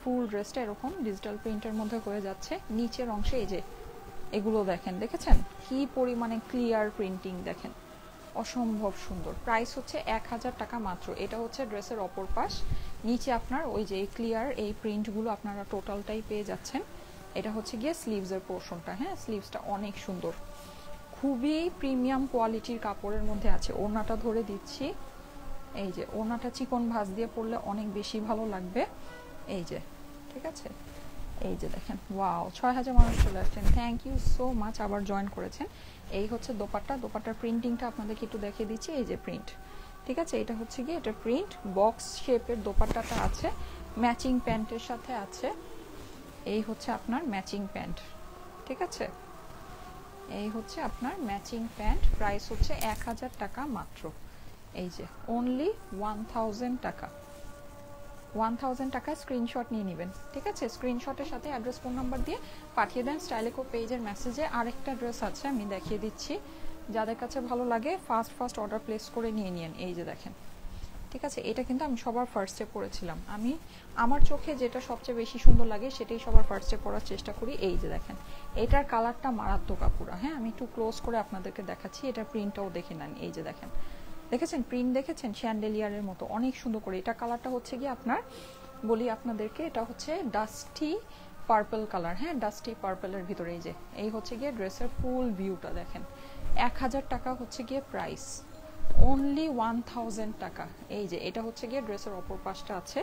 ফুল ড্রেসটা এরকম ডিজিটাল প্রিন্টের মধ্যে হয়ে যাচ্ছে। নিচের অংশে এই যে এগুলো দেখেন, দেখেছেন কি পরিমাণে ক্লিয়ার প্রিন্টিং, দেখেন অসম্ভব সুন্দর। প্রাইস হচ্ছে 1000 টাকা মাত্র। এটা হচ্ছে ড্রেসের অপর পাশ। নিচে আপনার ওই যে ক্লিয়ার এই প্রিন্টগুলো আপনারা টোটালটাই পেয়ে যাচ্ছেন। এটা হচ্ছে গিয়ে স্লিভসের পোর্শনটা। হ্যাঁ, স্লিভসটা অনেক সুন্দর, খুবই প্রিমিয়াম কোয়ালিটির কাপড়ের মধ্যে আছে। ওড়নাটা ধরে দিচ্ছি, এই যে ওড়নাটা চিকন ভাঁজ দিয়ে পরলে অনেক বেশি ভালো লাগবে। এই যে, ঠিক আছে, এই যে দেখেন, ওয়াও, 6000 মানুষ চলে আসছেন, থ্যাংক ইউ সো মাচ, আবার জয়েন করেছেন। এই হচ্ছে দোপাট্টা, দোপাট্টার প্রিন্টিংটা আপনাদেরকে একটু দেখিয়ে দিচ্ছি। এই যে প্রিন্ট, ঠিক আছে, এটা হচ্ছে গিয়ে এটা প্রিন্ট, বক্স শেপের দোপাট্টাটা আছে, ম্যাচিং প্যান্টের সাথে আছে। এই হচ্ছে আপনার ম্যাচিং প্যান্ট, ঠিক আছে, এই হচ্ছে আপনার ম্যাচিং প্যান্ট। প্রাইস হচ্ছে 1000 টাকা মাত্র। এই যে অনলি 1000 টাকা, 1000 টাকা। স্ক্রিনশট নিয়ে নেবেন, ঠিক আছে, স্ক্রিনশটের সাথে অ্যাড্রেস ফোন নাম্বার দিয়ে পাঠিয়ে দেন স্টাইলেকো পেজের মেসেজে। আরেকটা ড্রেস আছে, আমি দেখিয়ে দিচ্ছি, যাদের কাছে ভালো লাগে ফার্স্ট অর্ডার প্লেস করে নিয়ে নিন। এই যে দেখেন, ঠিক আছে, এটা কিন্তু আমি সবার ফার্স্টে পরেছিলাম। আমি আমার চোখে যেটা সবচেয়ে বেশি সুন্দর লাগে সেটাই সবার ফার্স্টে পরার চেষ্টা করি। এই যে দেখেন, এটার কালারটা মারাত্মক আপুরা। হ্যাঁ, আমি একটু ক্লোজ করে আপনাদেরকে দেখাচ্ছি, এটার প্রিন্টটাও দেখে নেন। এই যে দেখেন, দেখেছেন প্রিন্ট, দেখেছেন শ্যান্ডেলিয়ারের মতো অনেক সুন্দর করে। এটা কালারটা হচ্ছে গিয়ে আপনার, বলি আপনাদেরকে, এটা হচ্ছে ডাস্টি পার্পল কালার। হ্যাঁ, ডাস্টি পার্পলের ভিতরে। এই যে এই হচ্ছে গিয়ে ড্রেসের ফুল ভিউটা দেখেন। 1000 টাকা হচ্ছে গিয়ে প্রাইস, অনলি 1000 টাকা। এই যে এটা হচ্ছে গিয়ে ড্রেসের অপর পাশটা আছে,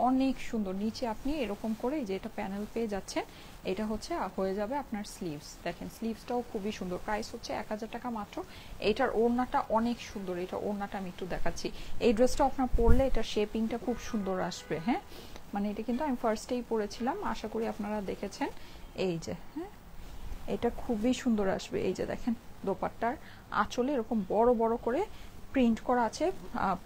অনেক সুন্দর। নিচে আপনি এরকম করে যে এটা প্যানেল পেয়ে যাচ্ছেন, এটা হচ্ছে হয়ে যাবে আপনার স্লিভস। দেখেন স্লিভসটাও খুবই সুন্দর। প্রাইস হচ্ছে 1000 টাকা মাত্র। এটার ওড়নাটা অনেক সুন্দর, এটা ওড়নাটা আমি একটু দেখাচ্ছি। এই ড্রেসটা আপনার পরলে এটা শেপিংটা খুব সুন্দর আসবে। হ্যাঁ, মানে এটা কিন্তু আমি ফার্স্টেই পরেছিলাম, আশা করি আপনারা দেখেছেন। এই যে, হ্যাঁ, এটা খুবই সুন্দর আসবে। এই যে দেখেন, দোপাট্টার আঁচলে এরকম বড় বড় করে প্রিন্ট করা আছে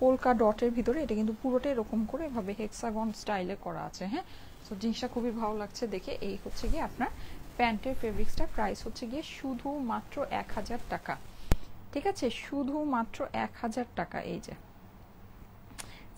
পোলকা ডটের ভিতরে। এটা কিন্তু পুরোটা এরকম করে এভাবে হেক্সাগন স্টাইলে করা আছে। হ্যাঁ, তো জিনিসটা খুবই ভালো লাগছে দেখে। এই হচ্ছে গিয়ে আপনার প্যান্টের ফেব্রিক্সটা। প্রাইস হচ্ছে গিয়ে শুধুমাত্র 1000 টাকা, ঠিক আছে, শুধুমাত্র 1000 টাকা। এই যে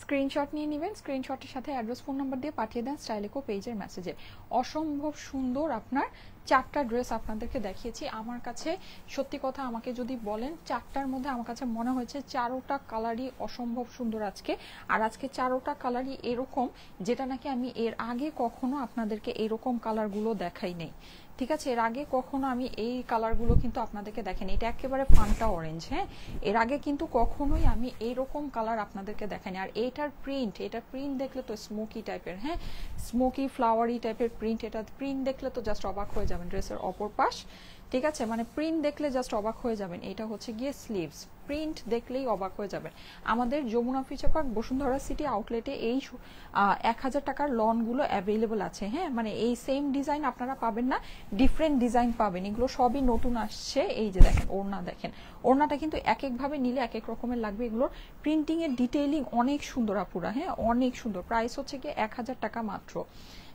স্ক্রিনশট নিয়ে নেবেন, স্ক্রিনশটের সাথে অ্যাড্রেস ফোন নাম্বার দিয়ে পাঠিয়ে দেন স্টাইলেকো পেজের মেসেজে। অসম্ভব সুন্দর আপনার 4টা ড্রেস আপনাদেরকে দেখিয়েছি। আমার কাছে সত্যি কথা, আমাকে যদি বলেন 4টার মধ্যে আমার কাছে মনে হয়েছে 4টা কালারই অসম্ভব সুন্দর আজকে। আর আজকে 4টা কালারই এরকম, যেটা নাকি আমি এর আগে কখনো আপনাদেরকে এরকম কালারগুলো দেখাই নেই। ঠিক আছে, এর আগে কখনো আমি এই কালারগুলো কিন্তু আপনাদেরকে দেখাইনি। এটা একেবারে ফান্টা অরেঞ্জ। হ্যাঁ, এর আগে কিন্তু কখনোই আমি এইরকম কালার আপনাদেরকে দেখাইনি। আর এটার প্রিন্ট দেখলে তো স্মোকি টাইপের, হ্যাঁ, স্মোকি ফ্লাওয়ারি টাইপের প্রিন্ট। এটা প্রিন্ট দেখলে তো জাস্ট অবাক হয়ে যাবেন। ড্রেসের অপর পাশ, ঠিক আছে, মানে প্রিন্ট দেখলে জাস্ট অবাক হয়ে যাবেন। এটা হচ্ছে গিয়ে স্লিভস, প্রিন্ট দেখলেই অবাক হয়ে যাবেন। আমাদের Jamuna future park Bashundhara city আউটলেটে এই 1000 টাকার লনগুলো অ্যাভেলেবল আছে। হ্যাঁ, মানে এই সেম ডিজাইন আপনারা পাবেন না, ডিফারেন্ট ডিজাইন পাবেন। এগুলো সবই নতুন আসছে। এই যে দেখেন ওড়না, দেখেন ওড়নাটা কিন্তু এক একভাবে নিলে এক এক রকমের লাগবে। এগুলোর প্রিন্টিং এর ডিটেইলিং অনেক সুন্দর আপুরা। হ্যাঁ, অনেক সুন্দর। প্রাইস হচ্ছে গিয়ে 1000 টাকা মাত্র,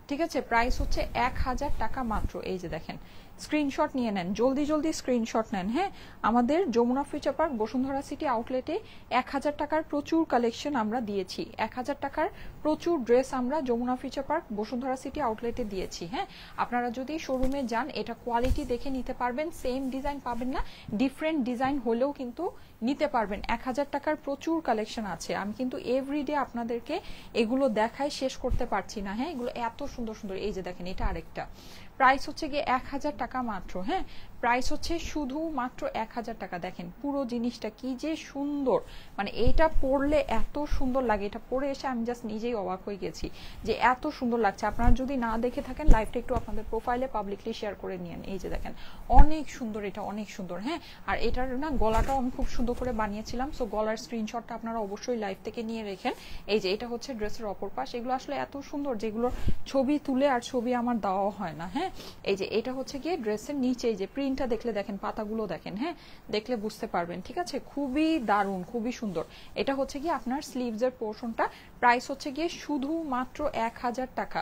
ঠিক আছে, প্রাইস হচ্ছে 1000 টাকা মাত্র। এই যে দেখেন, স্ক্রিনশট নিয়ে নেন, জলদি জলদি স্ক্রিনশট নেন। হ্যাঁ, আমাদের Jamuna future park Bashundhara city আউটলেটে 1000 টাকার প্রচুর কালেকশন আমরা দিয়েছি। 1000 টাকার প্রচুর ড্রেস আমরা Jamuna future park Bashundhara city আউটলেটে দিয়েছি। হ্যাঁ, আপনারা যদি শোরুমে যান এটা কোয়ালিটি দেখে নিতে পারবেন। সেম ডিজাইন পাবেন না, ডিফারেন্ট ডিজাইন হলেও কিন্তু নিতে পারবেন। 1000 টাকার প্রচুর কালেকশন আছে। আমি কিন্তু এভরিডে আপনাদেরকে এগুলো দেখাই শেষ করতে পারছি না। হ্যাঁ, এগুলো এত সুন্দর সুন্দর। এই যে দেখেন, এটা আরেকটা। প্রাইস হচ্ছে গিয়ে 1000 টাকা মাত্র। হ্যাঁ, প্রাইস হচ্ছে শুধুমাত্র 1000 টাকা। দেখেন পুরো জিনিসটা কি যে সুন্দর, মানে এইটা পরলে এত সুন্দর লাগে, এটা পরে এসে আমি জাস্ট নিজেই অবাক হয়ে গেছি যে এত সুন্দর লাগছে। আপনারা যদি না দেখে থাকেন লাইভটা একটু আপনাদের প্রোফাইলে পাবলিকলি শেয়ার করে নিন। এই যে দেখেন অনেক সুন্দর, এটা অনেক সুন্দর। হ্যাঁ, আর এটার না গলাটাও আমি খুব সুন্দর করে বানিয়েছিলাম, সো গলার স্ক্রিনশটটা আপনারা অবশ্যই লাইভ থেকে নিয়ে রেখেন। এই যে এটা হচ্ছে ড্রেসের অপর পাশ, এগুলো আসলে এত সুন্দর যেগুলোর ছবি তুলে আর ছবি আমার দেওয়া হয় না। হ্যাঁ, এই যে এটা হচ্ছে গিয়ে ড্রেসের নিচে, এই যে প্রিন্টটা দেখলে দেখেন, পাতাগুলো দেখেন, হ্যাঁ দেখলে বুঝতে পারবেন। ঠিক আছে, খুবই দারুণ, খুবই সুন্দর। এটা হচ্ছে গিয়ে আপনার স্লিভসের পোর্শনটা। প্রাইস হচ্ছে গিয়ে শুধুমাত্র 1000 টাকা।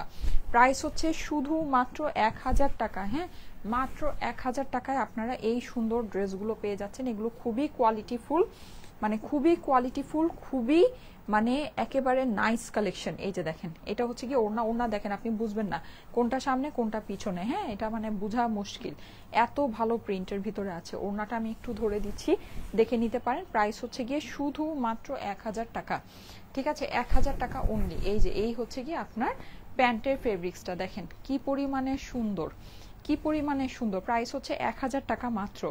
প্রাইস হচ্ছে শুধুমাত্র 1000 টাকা। হ্যাঁ, মাত্র 1000 টাকায় আপনারা এই সুন্দর ড্রেসগুলো পেয়ে যাচ্ছেন। এগুলো খুবই কোয়ালিটিফুল, মানে খুবই কোয়ালিটিফুল, খুবই মানে একেবারে নাইস কালেকশন। এই যে দেখেন এটা হচ্ছে কি ওড়না, ওড়না দেখেন আপনি বুঝবেন না কোনটা সামনে কোনটা পিছনে। হ্যাঁ, এটা মানে বোঝা মুশকিল, এত ভালো প্রিন্টের ভিতরে আছে। ওড়নাটা আমি একটু ধরে দিচ্ছি, দেখে নিতে পারেন। প্রাইস হচ্ছে গিয়ে শুধুমাত্র 1000 টাকা। ঠিক আছে, 1000 টাকা অনলি। এই যে এই হচ্ছে কি আপনার প্যান্টের ফেব্রিক্সটা দেখেন কি পরিমাণে সুন্দর, কি পরিমাণে সুন্দর। প্রাইস হচ্ছে 1000 টাকা মাত্র।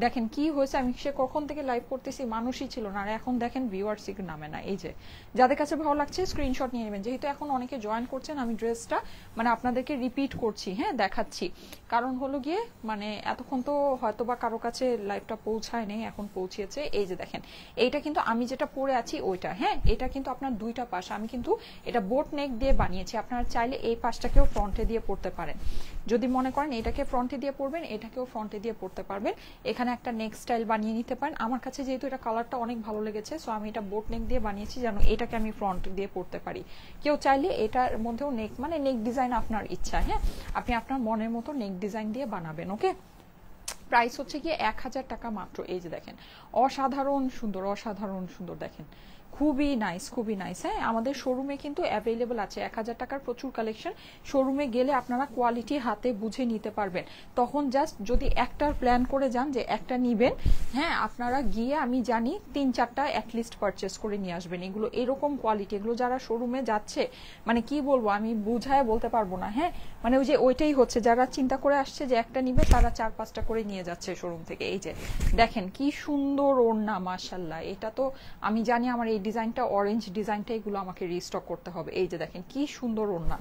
দেখেন কি হয়েছে, আমি সে কখন থেকে লাইভ করতেছি মানুষই ছিল না, আর এখন দেখেন ভিউয়ার্সই নামে না। এই যে যাদের কাছে ভালো লাগছে স্ক্রিনশট নিয়ে নেবেন। যেহেতু এখন অনেকে জয়েন করছেন, আমি ড্রেসটা মানে আপনাদেরকে রিপিট করছি, হ্যাঁ দেখাচ্ছি, কারণ হলো গিয়ে মানে এতক্ষণ তো হয়তো বা কারো কাছে লাইভটা পৌঁছায় নেই, এখন পৌঁছেছে। এই যে দেখেন এইটা কিন্তু আমি যেটা পরে আছি ওইটা। হ্যাঁ, এটা কিন্তু আপনার দুইটা পাশ, আমি কিন্তু এটা বোট নেক দিয়ে বানিয়েছি। আপনারা চাইলে এই পাশটাকেও ফ্রন্টে দিয়ে পরতে পারেন, যদি মনে করেন এটাকে ফ্রন্টে দিয়ে পরবেন, এটাকেও ফ্রন্টে দিয়ে পরতে পারবেন। এখানে একটা নেক স্টাইল বানিয়ে নিতে পারেন। আমার কাছে যেহেতু এটা কালারটা অনেক ভালো লেগেছে, সো আমি এটা বোট নেক দিয়ে বানিয়েছি যেন এটাকে আমি ফ্রন্ট দিয়ে পরতে পারি। কেউ চাইলে এটার মধ্যেও নেক, মানে নেক ডিজাইন আপনার ইচ্ছা, হ্যাঁ আপনি আপনার মনের মতো নেক ডিজাইন দিয়ে বানাবেন। ওকে, প্রাইস হচ্ছে গিয়ে 1000 টাকা মাত্র। এই যে দেখেন অসাধারণ সুন্দর, অসাধারণ সুন্দর, দেখেন খুবই নাইস, খুবই নাইস। হ্যাঁ, আমাদের শোরুমে কিন্তু অ্যাভেলেবল আছে 1000 টাকার প্রচুর কালেকশন। শোরুমে গেলে আপনারা কোয়ালিটি হাতে বুঝে নিতে পারবেন। তখন জাস্ট যদি একটার প্ল্যান করে যান যে একটা নিবেন, হ্যাঁ আপনারা গিয়ে আমি জানি 3-4টা অ্যাটলিস্ট পারচেস করে নিয়ে আসবেন। এগুলো এরকম কোয়ালিটি, এগুলো যারা শোরুমে যাচ্ছে মানে কি বলবো আমি বুঝায় বলতে পারবো না। হ্যাঁ, মানে ওই যে ওইটাই হচ্ছে, যারা চিন্তা করে আসছে যে একটা নিবে তারা 4-5টা করে নিয়ে যাচ্ছে শোরুম থেকে। এই যে দেখেন কি সুন্দর ওড়না, মাশাআল্লাহ। এটা তো আমি জানি আমার এই ডিজাইনটা, অরেঞ্জ ডিজাইনটা, এগুলো আমাকে রিস্টক করতে হবে। এই যে দেখেন কি সুন্দর ওড়না,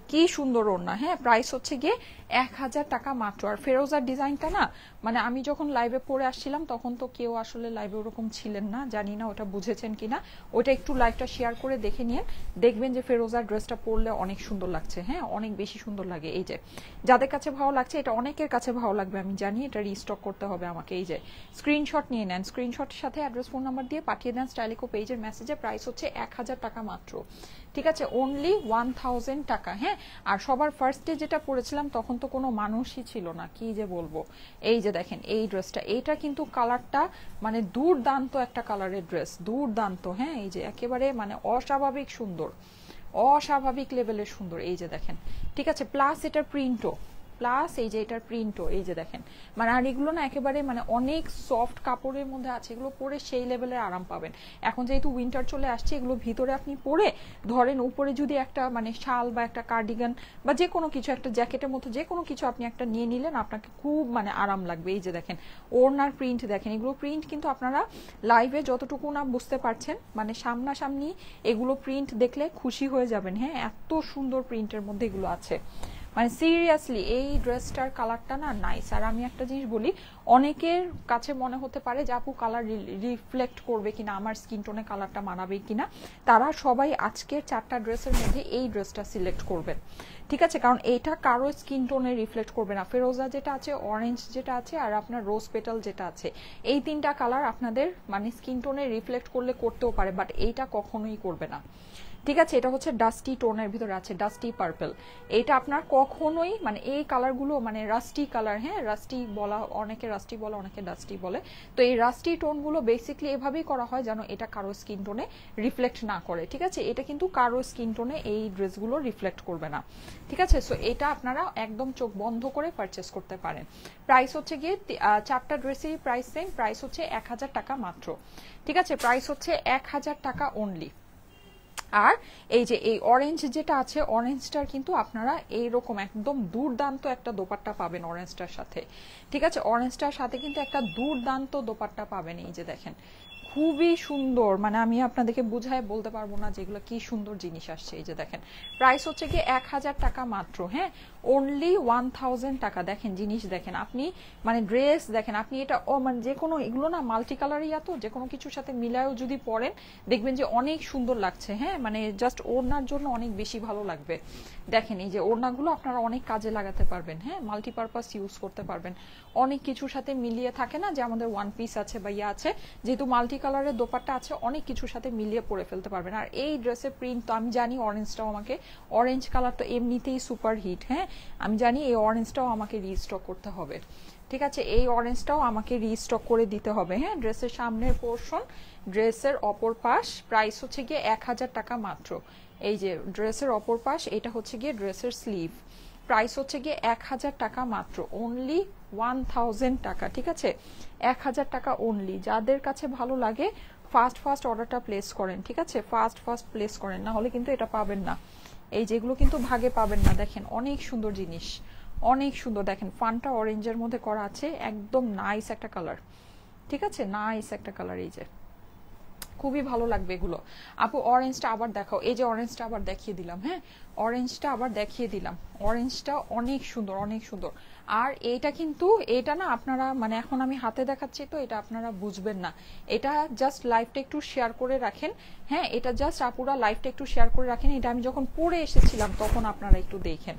কি সুন্দর ওড়না। হ্যাঁ, প্রাইস হচ্ছে গিয়ে 1000 টাকা মাত্র। আর ফেরোজার ডিজাইনটা না, মানে আমি যখন লাইভে পড়ে আসছিলাম তখন তো কেউ আসলে লাইভে ওরকম ছিলেন না, জানি না ওটা বুঝেছেন কিনা। ওটা একটু লাইভটা শেয়ার করে দেখে নিন, দেখবেন যে ফেরোজার ড্রেসটা পরলে অনেক সুন্দর লাগছে। হ্যাঁ, অনেক বেশি সুন্দর লাগে। এই যে যাদের কাছে ভালো লাগছে, এটা অনেকের কাছে ভালো লাগবে আমি জানি, এটা রিস্টক করতে হবে আমাকে। এই যে স্ক্রিনশট নিয়ে নেন, স্ক্রিনশটের সাথে অ্যাড্রেস ফোন নাম্বার দিয়ে পাঠিয়ে দেন স্টাইলিকো পেজের মেসেজে। প্রাইস হচ্ছে 1000 টাকা মাত্র। ঠিক আছে, অনলি 1000 টাকা। হ্যাঁ, আর সবার ফার্স্টে যেটা পরেছিলাম তখন তো কোনো মানুষই ছিল না, কি যে বলবো। এই যে দেখেন এই ড্রেসটা, এইটা কিন্তু কালারটা মানে দুর্দান্ত একটা কালারের ড্রেস, দুর্দান্ত। হ্যাঁ, এই যে একেবারে মানে অস্বাভাবিক সুন্দর, অস্বাভাবিক লেভেলের সুন্দর। এই যে দেখেন, ঠিক আছে, প্লাস এটার প্রিন্টও, প্লাস এই যে এটার প্রিন্টও। এই যে দেখেন মানে, আর এগুলো না একেবারে মানে অনেক সফট কাপড়ের মধ্যে আছে, এগুলো পরে সেই লেভেলের আরাম পাবেন। এখন যেহেতু উইন্টার চলে আসছে, এগুলো ভিতরে আপনি পরে ধরেন উপরে যদি একটা মানে শাল বা একটা কার্ডিগান বা যে কোনো কিছু, একটা জ্যাকেটের মতো যে কোনো কিছু আপনি একটা নিয়ে নিলেন, আপনাকে খুব মানে আরাম লাগবে। এই যে দেখেন ওড়নার প্রিন্ট দেখেন, এগুলো প্রিন্ট কিন্তু আপনারা লাইভে যতটুকু না বুঝতে পারছেন, মানে সামনাসামনি এগুলো প্রিন্ট দেখলে খুশি হয়ে যাবেন। হ্যাঁ, এত সুন্দর প্রিন্টের মধ্যে এগুলো আছে, মানে সিরিয়াসলি এই ড্রেসটার কালারটা না নাইস। আর আমি একটা জিনিস বলি, অনেকের কাছে মনে হতে পারে যে আপু কালার রিফ্লেক্ট করবে কিনা, আমার স্কিন টোনে কালারটা মানাবে কিনা, তারা সবাই আজকের 4টা ড্রেসের মধ্যে এই ড্রেসটা সিলেক্ট করবেন। ঠিক আছে, কারণ এটা কারো স্কিন টোনে রিফ্লেক্ট করবে না। ফেরোজা যেটা আছে, অরেঞ্জ যেটা আছে, আর আপনার রোজ পেটাল যেটা আছে, এই 3টা কালার আপনাদের মানে স্কিন টোনে রিফ্লেক্ট করলে করতেও পারে, বাট এইটা কখনোই করবে না। ঠিক আছে, এটা হচ্ছে ডাস্টি টোনের ভিতরে আছে, ডাস্টি পার্পল। এটা আপনার কখনোই মানে এই কালারগুলো মানে রাস্টি কালার, হ্যাঁ রাস্টি বলা, অনেকে রাস্টি বলে অনেকে ডাস্টি বলে। তো এই রাস্টি টোনগুলো বেসিকলি এভাবেই করা হয় যেন এটা কারো স্কিন টোনে রিফ্লেক্ট না করে। ঠিক আছে, এটা কিন্তু কারো স্কিন টোনে এই ড্রেসগুলো রিফ্লেক্ট করবে না। ঠিক আছে, সো এটা আপনারা একদম চোখ বন্ধ করে পারচেস করতে পারেন। প্রাইস হচ্ছে গিয়ে 4টা ড্রেসেরই প্রাইস সেম, প্রাইস হচ্ছে 1000 টাকা মাত্র। ঠিক আছে, প্রাইস হচ্ছে 1000 টাকা অনলি। আর এই যে এই অরেঞ্জ যেটা আছে, অরেঞ্জটার কিন্তু আপনারা এইরকম একদম দুর্দান্ত একটা দোপাট্টা পাবেন অরেঞ্জটার সাথে। ঠিক আছে, অরেঞ্জটার সাথে কিন্তু একটা দুর্দান্ত দোপাট্টা পাবেন। এই যে দেখেন খুবই সুন্দর, মানে আমি আপনাদেরকে বুঝায় বলতে পারবো না যেগুলো কি সুন্দর জিনিস আসছে। এই যে দেখেন প্রাইস হচ্ছে কি 1000 টাকা মাত্র। হ্যাঁ, অনলি 1000 টাকা। দেখেন জিনিস দেখেন আপনি, মানে ড্রেস দেখেন আপনি, এটা মানে যে কোনো এগুলো না মাল্টি কালারই, তো যে কোনো কিছুর সাথে মিলায়ও যদি পরেন দেখবেন যে অনেক সুন্দর লাগছে। হ্যাঁ, মানে জাস্ট ওড়নার জন্য অনেক বেশি ভালো লাগবে। দেখেন এই যে ওড়নাগুলো আপনারা অনেক কাজে লাগাতে পারবেন। হ্যাঁ, মাল্টিপারপাস ইউজ করতে পারবেন, অনেক কিছুর সাথে মিলিয়ে থাকে না যে আমাদের ওয়ান পিস আছে বা ইয়ে আছে, যেহেতু মাল্টি কালারের দোপাট্টা আছে অনেক কিছুর সাথে মিলিয়ে পরে ফেলতে পারবেন। আর এই ড্রেসের প্রিন্ট তো আমি জানি, অরেঞ্জটাও আমাকে, অরেঞ্জ কালার তো এমনিতেই সুপার হিট। হ্যাঁ, আমি জানি এই অরেঞ্জটাও আমাকে রিস্টক করতে হবে। ঠিক আছে, এই অরেঞ্জটাও আমাকে রিস্টক করে দিতে হবে। হ্যাঁ, ড্রেসের সামনের পোর্শন, ড্রেসের অপর পাশ, প্রাইস হচ্ছে গিয়ে 1000 টাকা মাত্র। এই যে ড্রেসের অপর পাশ, এটা হচ্ছে গিয়ে ড্রেসের স্লিভ, প্রাইস হচ্ছে গিয়ে 1000 টাকা মাত্র, অনলি 1000 টাকা। ঠিক আছে, 1000 টাকা অনলি। যাদের কাছে ভালো লাগে ফার্স্ট অর্ডারটা প্লেস করেন। ঠিক আছে, ফার্স্ট প্লেস করেন, না হলে কিন্তু এটা পাবেন না। এই যেগুলো কিন্তু ভাগে পাবেন না। দেখেন অনেক সুন্দর জিনিস, অনেক সুন্দর। দেখেন ফান্টা অরেঞ্জের মধ্যে করা আছে, একদম নাইস একটা কালার। ঠিক আছে, নাইস একটা কালার। এই যে খুবই ভালো লাগবে এগুলো। আপু অরেঞ্জটা আবার দেখাও। এই যে অরেঞ্জটা আবার দেখিয়ে দিলাম। হ্যাঁ, অরেঞ্জটা আবার দেখিয়ে দিলাম। অরেঞ্জটা অনেক সুন্দর, অনেক সুন্দর। আর এইটা কিন্তু, এটা না আপনারা, মানে এখন আমি হাতে দেখাচ্ছি তো এটা আপনারা বুঝবেন না, এটা জাস্ট লাইভটা একটু শেয়ার করে রাখেন। হ্যাঁ, এটা জাস্ট আপুরা লাইভটা একটু শেয়ার করে রাখেন। এটা আমি যখন পরে এসেছিলাম তখন আপনারা একটু দেখেন।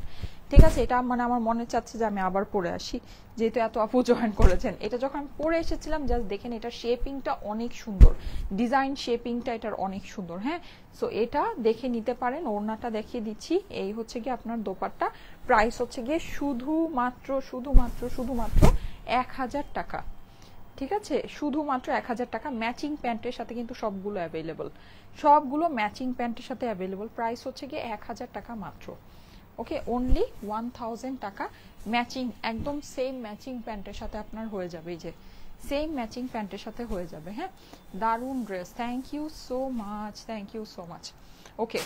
ঠিক আছে, এটা মানে আমার মনে চাচ্ছে যে আমি আবার পরে আসি, যেহেতু এত আপু জয়েন করেছেন। এটা যখন আমি পরে এসেছিলাম জাস্ট দেখেন, এটা শেপিংটা অনেক সুন্দর, ডিজাইন শেপিংটা এটার অনেক সুন্দর। হ্যাঁ, সো এটা দেখে নিতে পারেন। ওড়নাটা দেখিয়ে দিচ্ছি, এই হচ্ছে গিয়ে আপনার দোপাট্টা, প্রাইস হচ্ছে গিয়ে শুধুমাত্র 1000 টাকা। ঠিক আছে, শুধুমাত্র 1000 টাকা। ম্যাচিং প্যান্টের সাথে কিন্তু সবগুলো অ্যাভেলেবল, সবগুলো ম্যাচিং প্যান্টের সাথে অ্যাভেলেবল। প্রাইস হচ্ছে গিয়ে 1000 টাকা মাত্র। ওকে, অনলি 1000 টাকা। ম্যাচিং একদম সেম ম্যাচিং প্যান্টের সাথে আপনার হয়ে যাবে। এই যে সেম ম্যাচিং প্যান্টের সাথে হয়ে যাবে। হ্যাঁ, দারুণ dress, thank you so much, thank you so much. Okay,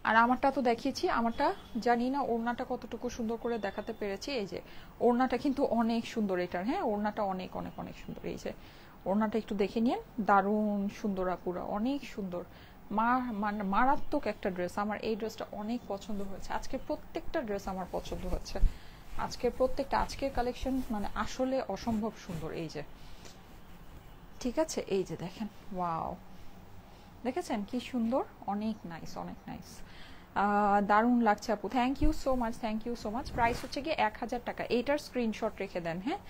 আর আমারটা তো দেখিয়েছি, আমারটা জানি না ওড়নাটা কতটুকু সুন্দর করে দেখাতে পেরেছি। এই যে ওড়নাটা কিন্তু অনেক সুন্দর এটার। হ্যাঁ, ওড়নাটা অনেক অনেক অনেক সুন্দর। এই যে ওড়নাটা একটু দেখে নিন, দারুণ সুন্দর আপুরা, অনেক সুন্দর, মারাত্মক একটা ড্রেস। আমার এই ড্রেসটা অনেক পছন্দ হয়েছে। আজকে প্রত্যেকটা ড্রেস আমার পছন্দ হয়েছে, আজকের প্রত্যেকটা, আজকের কালেকশন মানে আসলে অসম্ভব সুন্দর। এই যে ঠিক আছে, এই যে দেখেন, ওয়াও, দেখেছেন কি সুন্দর, অনেক নাইস, অনেক নাইস, দারুণ লাগছে আপু, thank you so much, thank you so much. Price হচ্ছে গিয়ে 1000 টাকা। এইটার স্ক্রিনশট রেখে দেন। হ্যাঁ,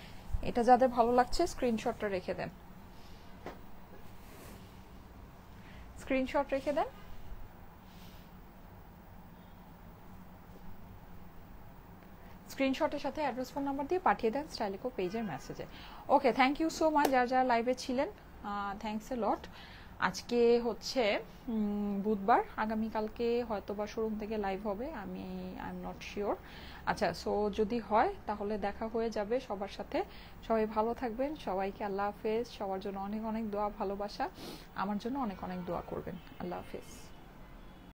এটা যাদের ভালো লাগছে স্ক্রিনশটটা রেখে দেন, স্ক্রিনশট রেখে দেন। স্ক্রিনশটের সাথে অ্যাড্রেস ফোন নাম্বার দিয়ে পাঠিয়ে দেন স্টাইলিকো পেজের মেসেজে। ওকে, থ্যাংক ইউ সো মাচ যারা যারা লাইভে ছিলেন, থ্যাংকস এ লট। আজকে হচ্ছে বুধবার, আগামীকালকে হয়তো বা শোরুম থেকে লাইভ হবে, আই এম নট শিওর। আচ্ছা, সো যদি হয় তাহলে দেখা হয়ে যাবে সবার সাথে। সবাই ভালো থাকবেন, সবাইকে আল্লাহ হাফেজ। সবার জন্য অনেক অনেক দোয়া, ভালোবাসা, আমার জন্য অনেক অনেক দোয়া করবেন। আল্লাহ হাফেজ।